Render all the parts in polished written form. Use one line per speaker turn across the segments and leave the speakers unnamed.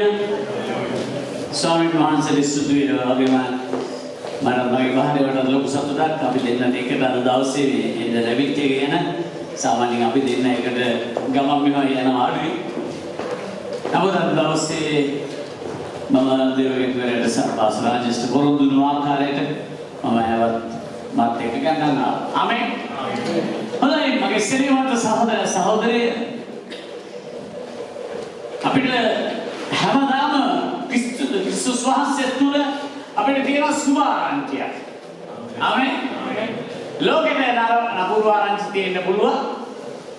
Hallelujah. Swami Mahansari Sudhir Abhiman Maranagi Bahari Vada Lok Satudak Abi Denna Ekada Dawse Eda Ravitte Yana Samani Abi Denna Ekada Gamamima Yana Adi Namudan Dawse Mama Devakarata Pasra just Borundunu Akareta Mama Ava Matekana Amen. Holai Magesini Mata Sahodara Sahodari අපිට හැමදාම ක්‍රිස්තුස් වහන්සේ තුළ අපිට තියෙන සුභාරංචියක්. ආමෙන්. ලෝකෙට නපුරුආරංචි තියෙන්න පුළුවන්.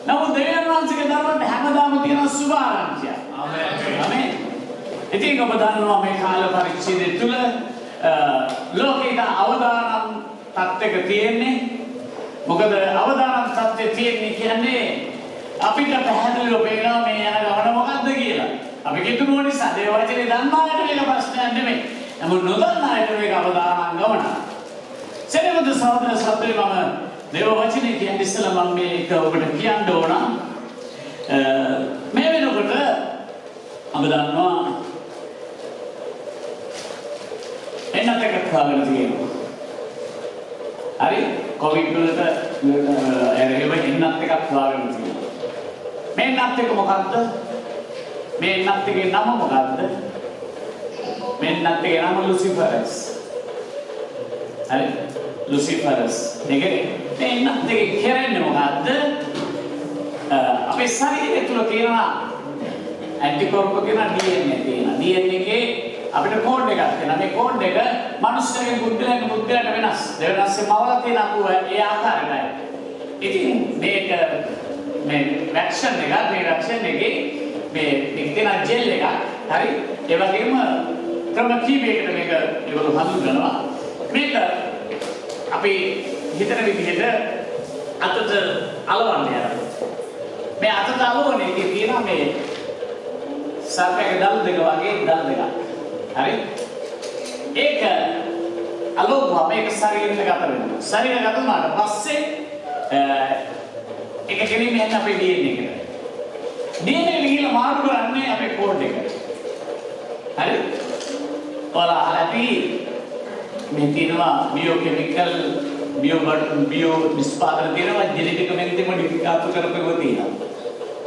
නමුත් දෙවියන් වහන්සේගේ ධර්මයට හැමදාම තියෙන සුභාරංචියක්. ආමෙන්. ඉතින් ඔබ දන්නවා මේ කාල පරිච්ඡේදය තුළ ලෝකෙට අවදානම් තත්ත්වයක තියෙන්නේ. මොකද අවදානම් තත්ත්වයේ තියෙන්නේ කියන්නේ අපිට පැහැදිලිව පේනවා මේ යන ගමන මොකක්ද කියලා. අපි කිතුණු නිසා දේව වචනේ දන්නාට මේක ප්‍රශ්නයක් නෙමෙයි. නමුත් නොදන්නාට මේක අවදානම් ගමන. සෙනෙහද සහෝදර සහෝදරි මම දේව වචනේ කියන්නේ ඉස්සෙල්ලා මම මේක ඔබට කියන්න ඕන. මේ වෙනකොට අපි දන්නවා එන්නත් එකක් හොයාගෙන තියෙනවා. හරි කොවිඩ් වලට එහෙම එන්නත් එකක් හොයාගෙන තියෙනවා. මේ එන්නත් එක මොකක්ද? මේ එන්නත් එකේ නම මොකක්ද? මේ එන්නත් එකේ නම ලුසිෆරස්. හරි ලුසිෆරස්. මේ එන්නත් එකේ කරන්නේ මොකක්ද? අපේ ශරීරය තුල තියෙන ඇන්ටිකෝප් කියන DNA තියෙනවා. DNA එකේ අපිට කෝඩ් එකක් තියෙනවා. මේ කෝඩ් එක මනුස්සයෙකුගේ බුද්ධලට වෙනස්. දෙවනස්සේ මවලා තියෙන අපුව ඒ ආකාරයටයි. ඉතින් මේක මේ වැක්ෂන් එක මේ වැක්ෂන් එකේ මේ තියෙන ජෙල් එක හරි ඒ වගේම ක්‍රම කීපයකට මේක ඒගොල්ලෝ හඳුන්වනවා. මේක අපි හිතන විදිහට අතට අලවන්න යනවා. මේ අතට අලවන එකේ තියෙන මේ සර්පයේ දල් දෙක වගේ දල් දෙකක්. හරි ඒක අලෝභ මේක ශරීරයට ගත වෙනවා. ශරීරයට ගත වුණාට පස්සේ ඒක කෙලින්ම යන අපේ DNA එකට. DNA එක ගිහලා මාරු කරන්නේ අපේ කෝඩ් එක. හරි? ඔයාලා අහලාදී මේ තියෙනවා බියෝකෙමිකල් බියෝ නිස්පාදන තියෙනවා ජෙනෙටිකමෙන්ටි මොඩිෆිකාතු කරපුවා තියෙනවා.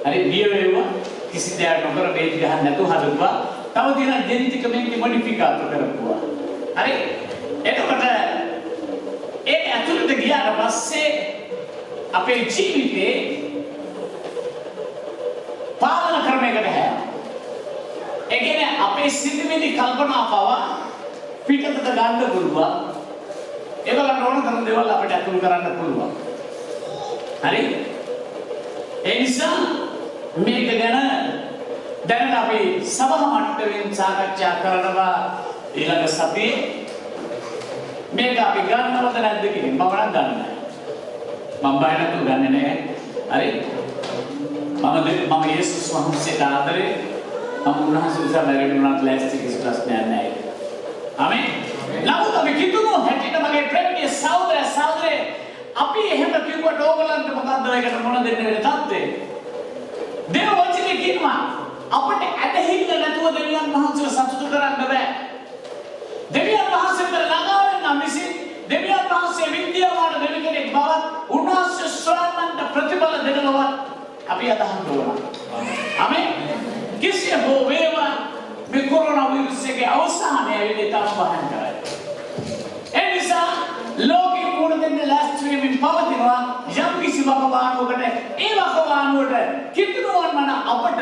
හරි බියෝ වේවා කිසි දෙයක් නොකර බේත් ගහන්න නැතුව හදුවා. තව තියෙනවා ජෙනෙටිකමෙන්ටි මොඩිෆිකාතු කරපුවා. හරි? එතකොට ඒක ඇතුළට ගියාට පස්සේ අපේ ජීවිතේ පාලන ක්‍රමයකට හැරෙනවා. ඒ කියන්නේ අපේ සිතිවිලි කල්පනා පව පිටතට ගන්න පුළුවන්. ඒගොල්ලන්ට ඕන කරන දේවල් අපිට අතුල් කරන්න පුළුවන්. හරි? ඒ නිසා මේක ගැන දැන් අපි සභා මට්ටමින් සාකච්ඡා කරනවා ඊළඟ සතියේ. මේක අපි ගන්නවද නැද්ද කියන්නේ මම නම් දන්නේ නැහැ. මම බය නැතුව ගන්නෙ නෑ. හරි? මම යේසුස් වහන්සේට ආදරේ මම උන්වහන්සේ නිසා මැරෙන්නාට ලෑස්ති කිසි ප්‍රශ්නයක් නෑ. ආමෙන්. නමුත් අපි කිතුණු හැටියට මගේ ප්‍රේමීය සහෝදරය අපි එහෙම කිව්වට ඕගලන්ට මොකද්ද ඒකට මොන දෙන්න වෙන තත්ත්වය? දේව වචනේ කියනවා අපිට ඇදහිල්ල නැතුව දෙවියන් වහන්සේව සතුටු කරන්න බෑ. දෙවියන් වහන්සේට ළඟා වෙන්න මිසි දෙවියන් වහන්සේ විද්‍යාමාන දෙවි කෙනෙක් බවත් උන්වහන්සේ ශ්‍රාවකයන්ට ප්‍රතිඵල දෙන බවත් අපි අදහන්න ඕන. ආමෙන්. කිසිය හෝ වේවා මේ කොරෝනා වෛරස් එකේ අවසානය වෙන්නේ තම බහන් කරයි. ඒ නිසා ලෝකෙ මුණ දෙන්න ලෑස්ති වෙමින් පවතිනවා යම් කිසි වකවානුවකට ඒ වකවානුවට කිතුණුවන් මන අපට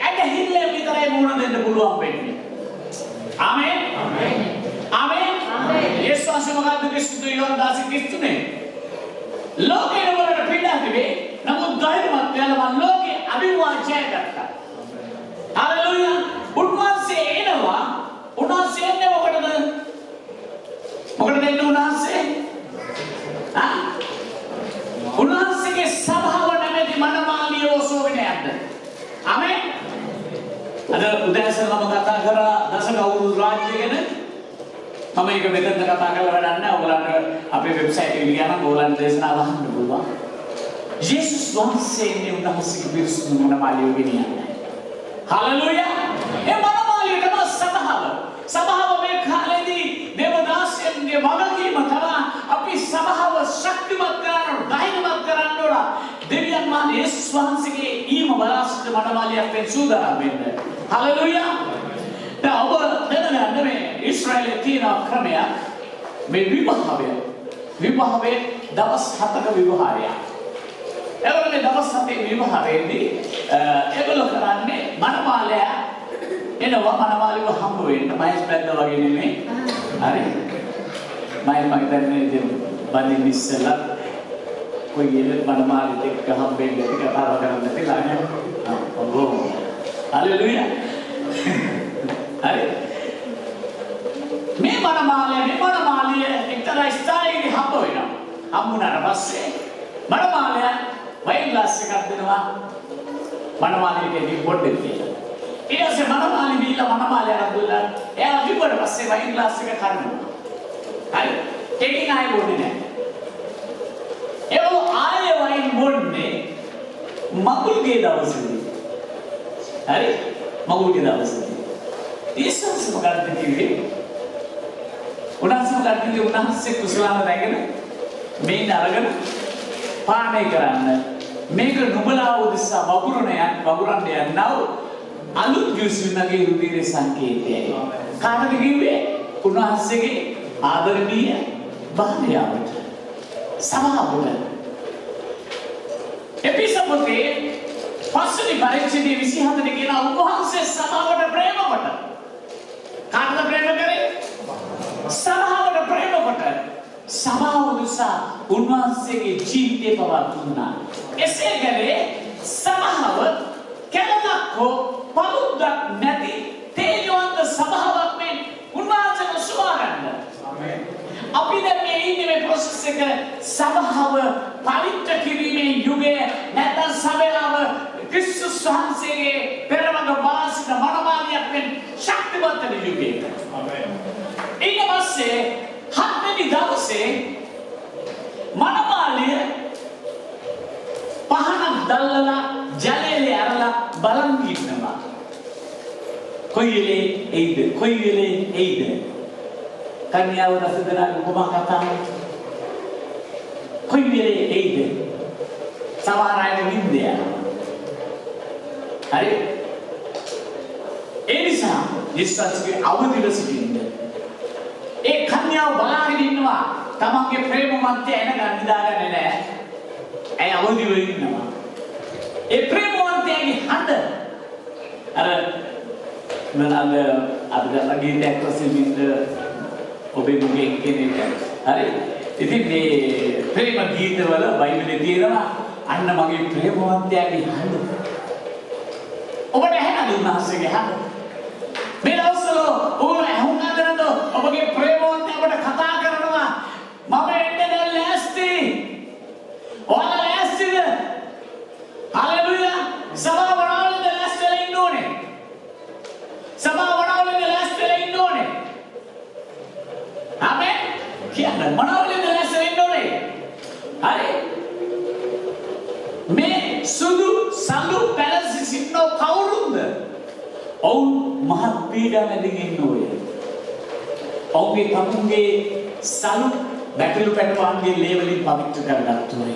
ඇදහිල්ල විතරයි මුණ දෙන්න පුළුවන් වෙන්නේ. ආමෙන්. ආමෙන්. ආමෙන්. යේසුස් වහන්සේ මොකද්ද කිව්වේ යෝහන් 10 කිව්තුනේ? ලෝකේ වලට පීඩා තිබේ. නමුත් ධෛර්යවත් වෙලා මම ලෝකේ අභිවාචය ගත්තා. හalleluya. උන්වහන්සේ එනවා. උන්වහන්සේ එන්නේ මොකටද? මොකටද එන්නේ උන්වහන්සේ? උන්වහන්සේගේ සභාව නැමැති මනමාලිය ඔසවගෙන යන්න. ආමෙන්. අද උදෑසන මම කතා කරා දසකවුරු රාජ්‍ය ගැන. මම ඒක මෙතන කතා කරලා වැඩක් නැහැ. ඔයගොල්ලන්ට අපේ වෙබ්සයිට් එකට ගියාම ඔයගොල්ලන්ට දේශනාව අහන්න පුළුවන්. යේසුස් වහන්සේ උන්වහන්සේගේ පිරිසිදු මනමාලිය ගෙනියන්නේ. හalleluya. ඒ මනමාලියට මනමාලියක් වෙන්න සූදානම් වෙන්න. හලෙලූයා. දැන් ඔබ දැනගන්න මේ ඊශ්‍රායලයේ තියෙන ක්‍රමයක් මේ විවාහය දවස් 7ක විවාහය. ඒවල මේ දවස් 7 විවාහයේදී ඒගොල්ලෝ කරන්නේ මනමාලයා එනවා මනමාලිව හම්බ වෙන්න මහේස් බැද්දා වගේ නෙමෙයි. හරි. මම හිතන්නේ ඉතින් බඳින්න ඉස්සෙල්ලා කොයි එකට මනමාලිට එක්ක හම්බෙන්න කතා කරන්න තියලා නේ. ඔව්. හලෙලූයා. හරි. මේ මනමාලිය එක්තරා ස්ථායී හම්බ වෙනවා. හම්බුනාට පස්සේ මනමාලියා වයින් ග්ලාස් එකක් දෙනවා මනමාලියගේ පොඩ්ඩක් කියලා. ඊට පස්සේ මනමාලිය දීලා මනමාලියට දුන්නා. එයා විපුවට පස්සේ වයින් ග්ලාස් එක කනවා. හරි. ටෙකින් ආයෙ බොන්නේ නැහැ. ඒව ආයෙ වයින් බොන්නේ මගුල්ගේ දවසේදී. හරි. මගුල්ගේ දවසේදී. ඊසස් මොකක්ද කිව්වේ? උන්වහන්සේ කුසලාම දැගෙන මේන් අරගෙන පානය කරන්න මේක නුඹලා උදෙසා වගුරන්න යන්නව අලුත් යුසුනගේ රුධිරේ සංකේතයයි. කාටද කිව්වේ? උන්වහන්සේගේ ආදරණීය භාර්යාවට. සමාවුල. එපිසපොතේ පස්වෙනි පරිච්ඡේදයේ 24 කියන උන්වහන්සේ සමාවට ප්‍රේම කොට. කාටද ප්‍රේම කරේ? සමාවට ප්‍රේම කොට. සමාව නිසා උන්වහන්සේගේ ජීවිතේ පවා දුන්නා. එසේ කලේ සමාව කෙලලක් හෝ පළුද්දක් නැති තේජවන්ත සභාවක් මේ උන්වහන්සේට සුවා ගන්න. ආමේන්. අපි දැන් මේ ඉන්නේ මේ process එක සභාව පවිත්‍ර කිරීමේ යුගය නැත්නම් සභාව ක්‍රිස්තුස් වහන්සේගේ පෙරමඟ වාසිත මනමාලියක් වෙන ශක්තිමත් යුගය. ආමේන්. ඊට පස්සේ හත්වෙනි දවසේ මනමාලිය පහනක් දැල්ලලා ජලයේ ඇරලා බලන් ඉන්නවා. කොයි වෙලේ එයිද? කන්‍යාව රසදරාගේ කොමා කතාව. කොයි වෙලේ එයිද? සමහර අය නින්දය. හරි. ඒ නිසා යේසුස්ගේ අවදිව සිටින්න. ඒ කන්‍යාව බලාගෙන ඉන්නවා. තමන්ගේ ප්‍රේමවන්තය එනකන් නිදාගන්නේ නැහැ. ඇය අවදිව ඉන්නවා. ඒ ප්‍රේමවන්තයාගේ හඬ අර මනල්ල අදගේ දැක්කසින්ද ඔබේ මුගේ කෙනෙක් හරි. ඉතින් මේ ප්‍රේම ගීතවල බයිබලයේ තියෙනවා අන්න මගේ ප්‍රේමවන්තයාගේ හඬ. ඔබට ඇහෙනවද උන්වහන්සේගේ හඬ? මේ දවස්වල ඔබ ඇහුම්කන්දනද ඔබගේ ප්‍රේමවන්තයා ඔබට කතා කරනවා මම එන්නේ දැන් ලෑස්ති. ඔයාලා ලෑස්තිද? හලෙලූයා. සභාව වනාවලද ලෑස්තිලා ඉන්න ඕනේ. සභාව වනාවලද ලෑස්තිලා ඉන්න ඕනේ. ආමේන්. කියන්නේ වනාවලද ලෑස්තිලා ඉන්න ඕනේ. හරි. මේ සුදු සඳු පැලසි සිටින කවුරුන්ද? ඔවුන් මහත් පීඩාවෙන් ඉන්නෝය. ඔවුන්ගේ තමුන්ගේ සලු බැටළු පැටවන්ගේ ලේවලින් පවිත්‍ර කරගත්තෝය.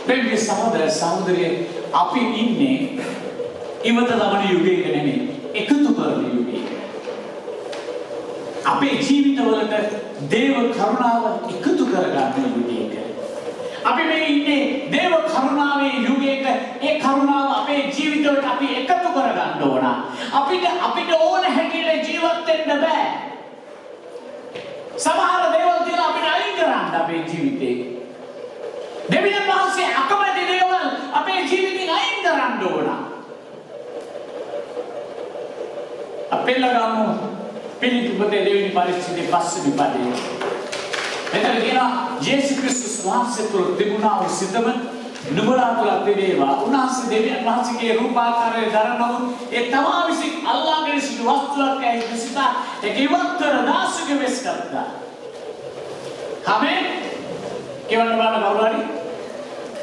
මේ සහෝදර සහෝදරිය අපි ඉන්නේ ඉවත ලබන යුගයක නෙමෙයි එකතු කරන යුගයක. අපේ ජීවිතවලට දේව කරුණාව එකතු කරගන්න යුගයක. අපි මේ ඉන්නේ දේව කරුණාවේ යුගයක. ඒ කරුණාව අපේ ජීවිතවලට අපි එකතු කරගන්න ඕන. අපිට ඕන හැටියට ජීවත් වෙන්න බෑ. සමහර දේවල් තියලා අපිට අයින් කරන්න අපේ ජීවිතේ. දෙවියන් වහන්සේ අකමැති දේවල් අපේ ජීවිතෙන් අයින් කරන්න ඕන. අපේ ළඟම පිළිතුරු පොතේ දෙවෙනි පරිච්ඡේදයේ පස්වෙනි පදයේ මෙතන කියනවා යේසුස් ක්‍රිස්තුස් වහන්සේ තුළ තිබුණා වූ සිතම නුඹලා තුළ තිබේවා. උන්වහන්සේ දෙවියන් වහන්සේගේ රූපාකාරයේ දරනවුන් ඒ තමා විසින් අල්ලාහගේ සිට වස්තුවක් ඇයි සිතා ඒක ඉවත්තර දාසුගේ වෙස් කරතා. ආමේන්. කියවන්න බලන්න කවුරු හරි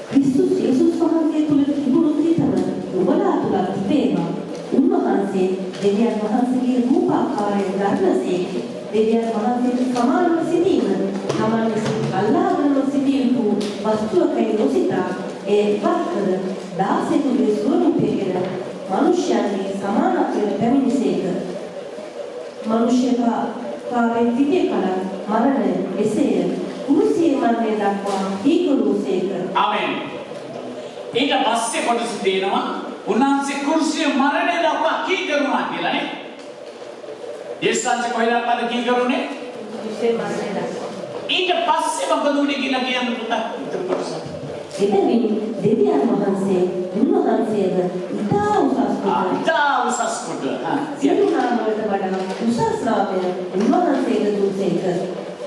ක්‍රිස්තුස් යේසුස් වහන්සේ තුළ තිබුණු සිතම නුඹලා තුළ තිබේවා. උන්වහන්සේ දෙවියන් වහන්සේගේ රූපාකාරයේ දරනසේ දෙවියන් වහන්සේට සමානව සිටීම තමන් විසින් අල්ලාහගෙන සිටිය යුතු වස්තුවකයි නොසිතා ඒ ඉවත් කර දාසයෙකුගේ ස්වරූපයගෙන මනුෂ්‍යයන්ගේ සමානත්වයට පැමිණිසේක. මනුෂ්‍යකාවෙන් සිටේ කල මරණය එසේය. කුරුසියේ මරණය දක්වා හීකරුසේක.
ආමෙන්. ඊට පස්සේ කොටස තියෙනවා උන්වහන්සේ කුරුසියේ මරණය දක්වා කීකරුණා කියලා නේ. යේසුස් කොහෙන්ද කීකරුනේ?
කුරුසියේ මරණය දක්වා.
ඊට පස්සේ මොකද උනේ කියලා කියන්න පුතා. ඊට කොටස.
එතනින් දෙවියන් වහන්සේ උන්වහන්සේව ඉතා උසස් කොට සියලු නාම වලට වඩා උසස් නාමය උන්වහන්සේට දුන්සේක.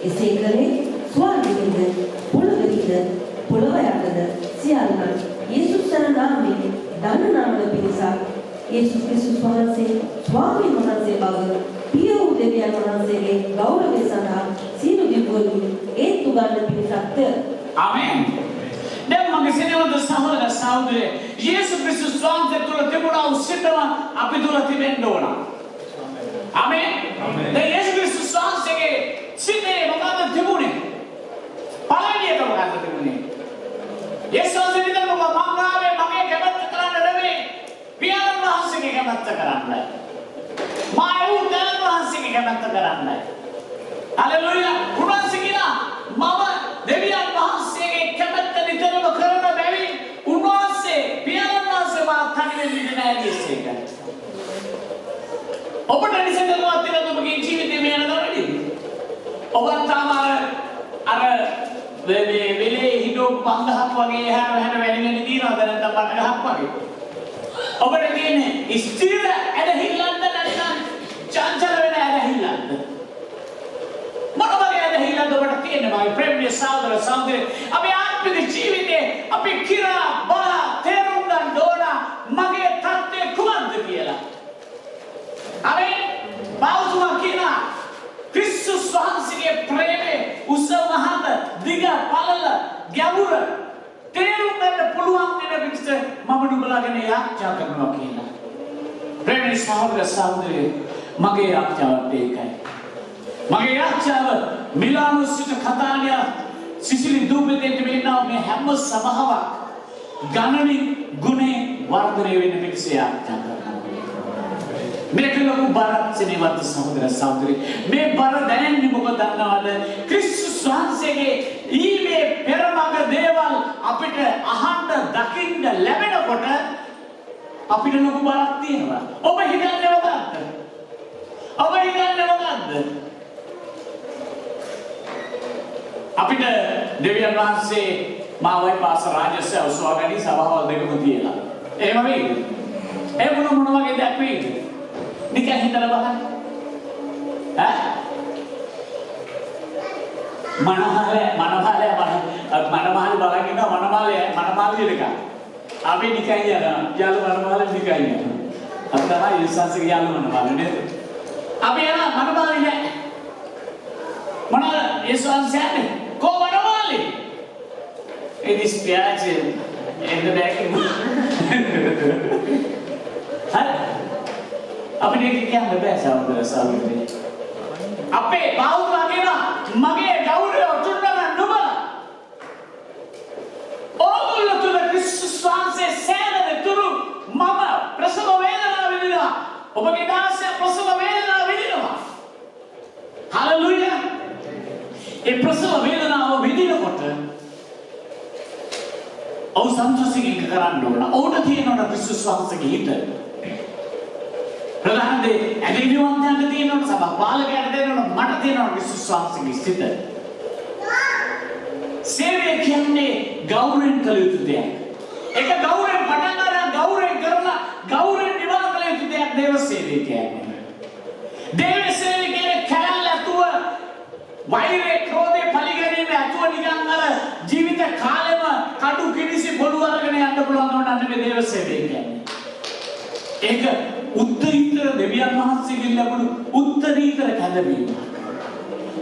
එසේ කලේ ස්වර්ගයේද පොළොවේද පොළොව යටද සියල්ල යේසුස් නාමයෙන් දන්න නාමවල පිණිස යේසුස් ක්‍රිස්තුස් වහන්සේ ස්වාමීන් වහන්සේ බව පිය වූ දෙවියන් වහන්සේගේ ගෞරවය සඳහා සියලු දිව්‍යවලින් ඒත්තු ගන්න පිණිසත්.
ආමෙන්. දැන් මගේ සෙනෙහවන්ත සහෝදර සහෝදරිය යේසුස් ක්‍රිස්තුස් වහන්සේ තුල තිබුණා උසිතම අපි තුල තිබෙන්න ඕන. ආමෙන්. දැන් යේසුස් ක්‍රිස්තුස් වහන්සේගේ සිතේ මොකක්ද තිබුණේ? පළවෙනියට මොකක්ද තිබුණේ? යේසුස් වහන්සේ විතරම මම ආවේ මගේ කැමැත්ත කරන්න නෙවෙයි. පියාණන් වහන්සේගේ කැමැත්ත කරන්නයි. මායු දෙවියන් වහන්සේගේ කැමැත්ත කරන්නයි. හලෙලූයා. උන්වහන්සේ කියනවා මම දෙවියන් වහන්සේගේ කැමැත්ත නිතරම කරන බැවින් උන්වහන්සේ පියාණන් වහන්සේ මා තනි වෙන්නේ නැහැ කියසේක. ඔබට නිසඳනවා තියෙන ඔබගේ ජීවිතේ මේ යනදවලදී. ඔබ තාම අර වෙලේ හිටු පන්දහක් වගේ එහාට මෙහාට වැඩි වෙන්න තියනවද නැත්නම් බඩගහක් වගේ. ඔබට තියෙන්නේ ස්ථිර ඇදහිල්ලක්ද නැත්නම් චංචල වෙන ඇදහිල්ලක්ද? මොන වගේ ඇදහිල්ලක්ද ඔබට තියෙන්නේ මගේ ප්‍රේමීය සහෝදර සහෝදරිය? අපේ ආත්මික ජීවිතේ අපි කිරා බල තේරුම් ගන්න ඕන මගේ තත්ත්වය කුමක්ද කියලා. ආමෙන්. බෞද්ධ කියනවා ක්‍රිස්තුස් වහන්සේගේ ප්‍රේමය උස මහත දිග පළල ගැඹුර තේරුම් ගන්න පුළුවන් වෙන විදිහට මම නුඹලාගෙන යාඥා කරනවා කියලා. ප්‍රේමී සහෝදර සහෝදරිය මගේ යාඥාවත් ඒකයි. මගේ යාඥාව මිලානෝ සිට කතානියා සිසිලි දූපතේට වෙන්නා මේ හැම සභාවක් ගණනින් ගුණේ වර්ධනය වෙන පිණිස යාඥා කරනවා. මේක ලොකු බරක් සෙනෙහවන්ත සහෝදර සහෝදරි. මේ බර දැනෙන්නේ මොකද දන්නවද? ක්‍රිස්තුස් වහන්සේගේ ඊමේ පෙරමග දේවල් අපිට අහන්න දකින්න ලැබෙනකොට අපිට ලොකු බරක් තියෙනවා. ඔබ හිතන්නේ මොකක්ද? ඔබ හිතන්නේ මොකක්ද? අපිට දෙවියන් වහන්සේ මාවයි පාස රාජස්‍ය උසවාගනි සභාවල් දෙකම තියලා. එහෙම වෙයිද? ඒ මොන වගේ දෙයක් වෙයිද? නිකන් හිතලා බලන්න. මනමාලේ බලකින්න මනමාලේ දෙක. අපි නිකන් යනවා. යාළු මනමාලේ නිකන් යනවා. අපි තමයි යේසුස්ගේ යාළු මනමාලේ නේද? අපි යනවා මනමාලේ නෑ. මොනවද යේසුස් කියන්නේ? කො මනමාලේ? It is piace in the back. අපිට ඒක කියන්න බෑ සහෝදර සහෝදරිය. අපේ බෞද්ධ කියනවා මගේ ගෞරවය උතුම්ම නුඹ. ඕගොල්ලෝ තුල ක්‍රිස්තුස් වහන්සේ සෑදෙන තුරු මම ප්‍රසව වේදනාව විඳිනවා. ඔබගේ දාසය ප්‍රසව වේදනාව විඳිනවා. හලෙලූයා. ඒ ප්‍රසව වේදනාව විඳිනකොට ඔව් සන්තෝෂයෙන් කරන්න ඕන. ඔවුන්ට තියෙනවා ක්‍රිස්තුස් වහන්සේගේ හිත. ප්‍රධානදී ඇදහිලිවන්තයන්ට තියෙනවා සභා පාලකයන්ට තියෙනවා මට තියෙනවා ක්‍රිස්තුස් වහන්සේගේ සිත. සේවය කියන්නේ ගෞරවයෙන් කළ යුතු දෙයක්. ඒක ගෞරවයෙන් පටන් ගන්න ගෞරවයෙන් කරලා ගෞරවයෙන් නිවා කළ යුතු දෙයක් දේව සේවය කියන්නේ. දේව සේවය කියන්නේ කැලල් ඇතුව වෛරය ක්‍රෝධය පරිගැනීම ඇතුව නිකන් අර ජීවිත කාලෙම කඩු කිනිසි බොළු අරගෙන යන්න පුළුවන් වුණාට මේ දේව සේවය කියන්නේ. ඒක උත්තරීතර දෙවියන් වහන්සේගෙන් ලැබුණු උත්තරීතර කැඳවීම.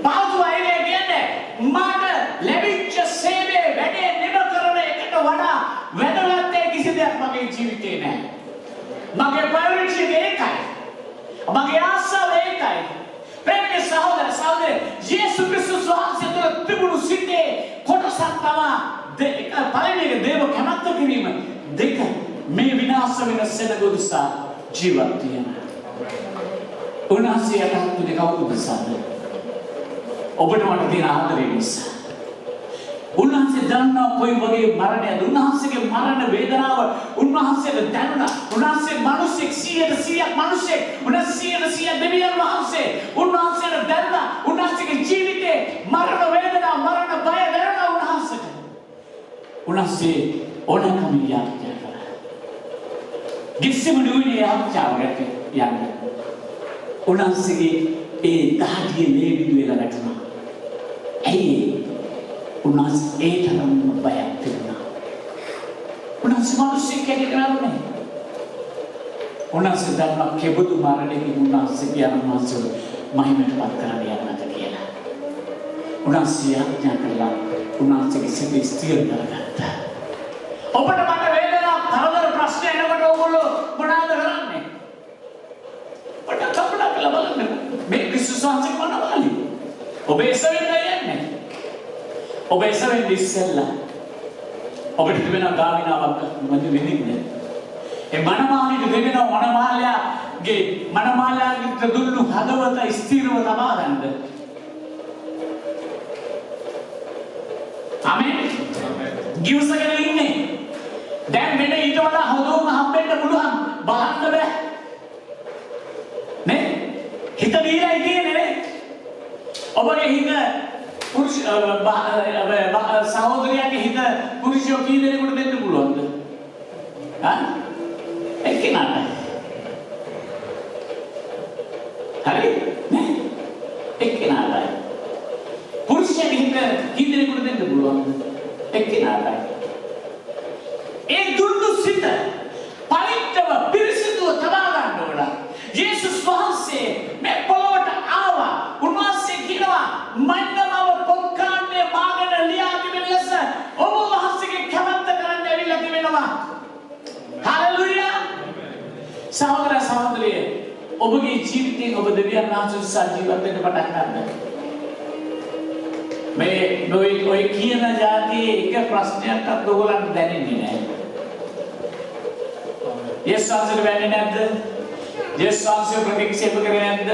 පාතුවයිනේ කියන්නේ මට ලැබිච්ච සේවයේ වැඩේ නිම කරන එකට වඩා වැදගත් කිසි දෙයක් මගේ ජීවිතේ නැහැ. මගේ ප්‍රයොරිටි එක ඒකයි. මගේ ආසාව ඒකයි. ප්‍රේමී සහෝදර සහෝදරිය යේසුස් ක්‍රිස්තුස් වහන්සේ තුළ තිබුණු සිතේ කොටසක් තමයි පළවෙනි එක දේව කැමැත්ත කිරීම. දෙක මේ විනාශ වෙන සෙනග උදෙසා ජීවත් වෙන. උන්වහන්සේ යටහත් වෙන්නේ කවුරුද සාද? ඔබට මට තියෙන ආදරය නිසා. උන්වහන්සේ දන්නා කොයි වගේ මරණයද. උන්වහන්සේගේ මරණ වේදනාව උන්වහන්සේට දැනුණා. උන්වහන්සේ මිනිසෙක් 100% මිනිසෙක්. උන්වහන්සේ 100% දෙවියන් වහන්සේ. උන්වහන්සේට දැනුණා. උන්වහන්සේගේ ජීවිතේ මරණ වේදනාව මරණ බය දැනුණා උන්වහන්සේට. උන්වහන්සේ ඕනකම යාඥා කළා. කිසිමනුනේ යාඥාවකට යන්නේ. උන්වහන්සේගේ ඒ දහඩියේ ලේබිදු වෙලා වැටුණා. ඇයි? උන්වහන්සේ ඒ තරම් බයක් තිබුණා. උන්වහන්සේ මිනිස්සෙක් කෙනෙක් නෙවෙයි. උන්වහන්සේ දන්නා කෙබඳු මරණයකින් උන්වහන්සේ කියන මාසෙ මහිමටපත් කරන්න යන්නද කියලා. උන්වහන්සේ යාඥා කළා. උන්වහන්සේගේ සිත ස්ථිර කරගත්තා. ඔබට මට වේදනාවක් කරදර ප්‍රශ්න එනකොට ඕගොල්ලෝ මොනවද කරන්නේ? ඔබට කපලා කියලා බලන්න. මේ ක්‍රිස්තුස් වහන්සේ මොනවාලි? ඔබ එසවෙන්න යන්නේ. ඔබ එසවෙන්න ඉස්සෙල්ලා ඔබට තිබෙන ගාමිනාවක් මත වෙන්නේ. ඒ මනමාලිට දෙවෙන මනමාලයාගේ මනමාලයාගේ දුන්නු හදවත ස්ථිරව තබා ගන්න. ආමේන්. ගිවිසගෙන ඉන්නේ. දැන් මෙන්න ඊට වඩා හොඳම හම්බෙන්න පුළුවන්. බලන්න බෑ. නේ? හිත දීලා කියන්නේ නේ. ඔබගේ හිත පුරුෂ සහෝදරයාගේ හිත පුරුෂයෝ කී දෙනෙකුට දෙන්න පුළුවන්ද? හා? එක්කෙනාට. හරි? නේ? එක්කෙනාට. පුරුෂයාගේ හිත කී දෙනෙකුට දෙන්න පුළුවන්ද? එක්කෙනාට. ඒ දුන්නු සිත පරිත්තව පිරිසිදුව තබා ගන්න ඕන. යේසුස් වහන්සේ මේ පොළොවට ආවා. උන්වහන්සේ කියනවා මන්නමව පොක්කාන්නේ මාගෙන ලියා තිබෙන ලෙස ඔබ වහන්සේගේ කැමැත්ත කරන්න ඇවිල්ලා තිබෙනවා. හalleluya. සහෝදර සහෝදරිය ඔබගේ ජීවිතයෙන් ඔබ දෙවියන් වහන්සේ ජීවත් වෙන්න පටන් ගන්න. මේ ඔය කියන જાතියේ එක ප්‍රශ්නයක්වත් ඔයගොල්ලන්ට දැනෙන්නේ නැහැ. යේසුස් වහන්සේට වැන්නේ නැද්ද? යේසුස් වහන්සේ ප්‍රතික්ෂේප කරේ නැද්ද?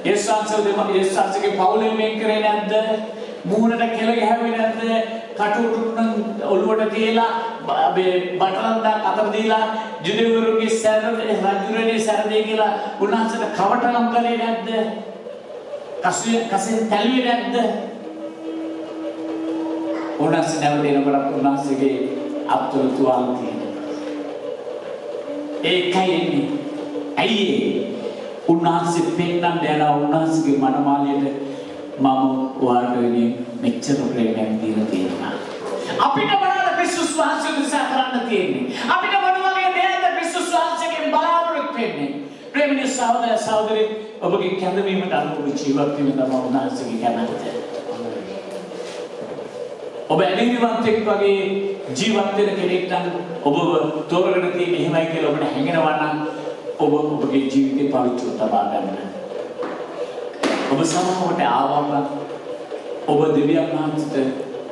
යේසුස් වහන්සේගේ පවුලෙන් වෙන් කරේ නැද්ද? මූණට කෙල ගැහුවේ නැද්ද? කටුටුන් ඔළුවට තියලා බටරන් දාක් අතර දීලා ජුදෙවරුන්ගේ සැර රජුරනේ සැරදී කියලා උන්වහන්සේට කවටනම් කළේ නැද්ද? කසෙන් තැළුවේ නැද්ද? උන්වහන්සේ නැවත එනකොට උන්වහන්සේගේ අත්වල තුවාල තියෙනවා. ඒකයි එන්නේ. ඇයි උන්වහන්සේ පෙන්නන්න යන උන්වහන්සේගේ මනමාලියට මම ඔයාලට වෙන්නේ මෙච්චර ප්‍රේමයක් දීලා තියෙනවා. අපිට බලන්න ක්‍රිස්තුස් වහන්සේ නිසා කරන්න තියෙන්නේ. අපිට මොන වගේ දෙයක්ද ක්‍රිස්තුස් වහන්සේගෙන් බලාපොරොත්තු වෙන්නේ? ප්‍රේමීය සහෝදර සහෝදරි ඔබගේ කැඳවීමට අනුව ජීවත් වීම තමයි උන්වහන්සේගේ කැමැත්ත. ඔබ ඇලිවිවන්තෙක් වගේ ජීවත් වෙන කෙනෙක් නම් ඔබව තෝරගෙන තියෙන්නේ එහෙමයි කියලා ඔබට හැඟෙනවා නම් ඔබ ඔබගේ ජීවිතේ පවිත්‍රව තබා ගන්න. ඔබ සමහරවට ආවම ඔබ දෙවියන් වහන්සේට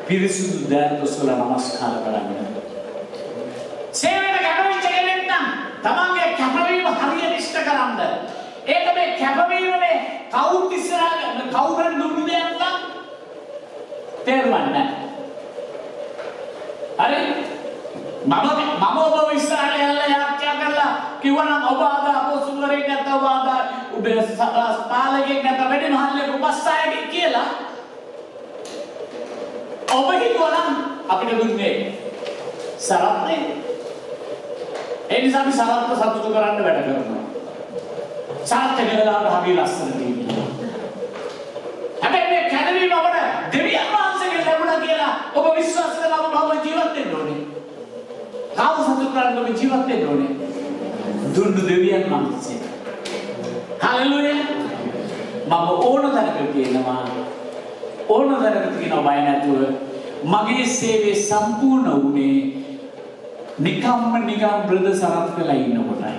පිරිසිදු දෑත් ඔසවලා නමස්කාර කරන්න. සේවයට කැපවිච්ච කෙනෙක් නම් තමන්ගේ කැපවීම හරියට ඉෂ්ට කරන්න. ඒක මේ කැපවීමනේ කවුරුත් ඉස්සරහට කවුරුන් දුන්නු දෙයක් නම් තේරුම්න්නේ. හරි? මම ඔබ ඉස්සරහට යන්න යාත්‍රා කරලා කිව්වනම් ඔබ ආද අපොසුවරයෙක් නැත්නම් ඔබ ආද ඔබේ පාලකයෙක් නැත්නම් වැඩි මහල්ලෙක් උපස්සායකෙක් කියලා ඔබ හිතුවනම් අපිට දුන්නේ සරත්නේ. ඒ නිසා අපි සරත්ව සතුටු කරන්න වැඩ කරනවා. සරත් වෙලාවට අපි ලස්සන තියෙනවා. හැබැයි මේ කැදවීම අපට දෙවියන් වහන්සේගෙන් ලැබුණා කියලා ඔබ විශ්වාස කරලා ඔබ ජීවත් වෙන්න ඕනේ. කාව සතුටු කරන්න ඔබ ජීවත් වෙන්න ඕනේ. දුන්නු දෙවියන් වහන්සේ. හalleluya. මම ඕන තරකට කියනවා බය නැතුව මගේ සේවය සම්පූර්ණ වුණේ නිකම්ම බ්‍රදර් සරත් වෙලා ඉන්නකොටයි.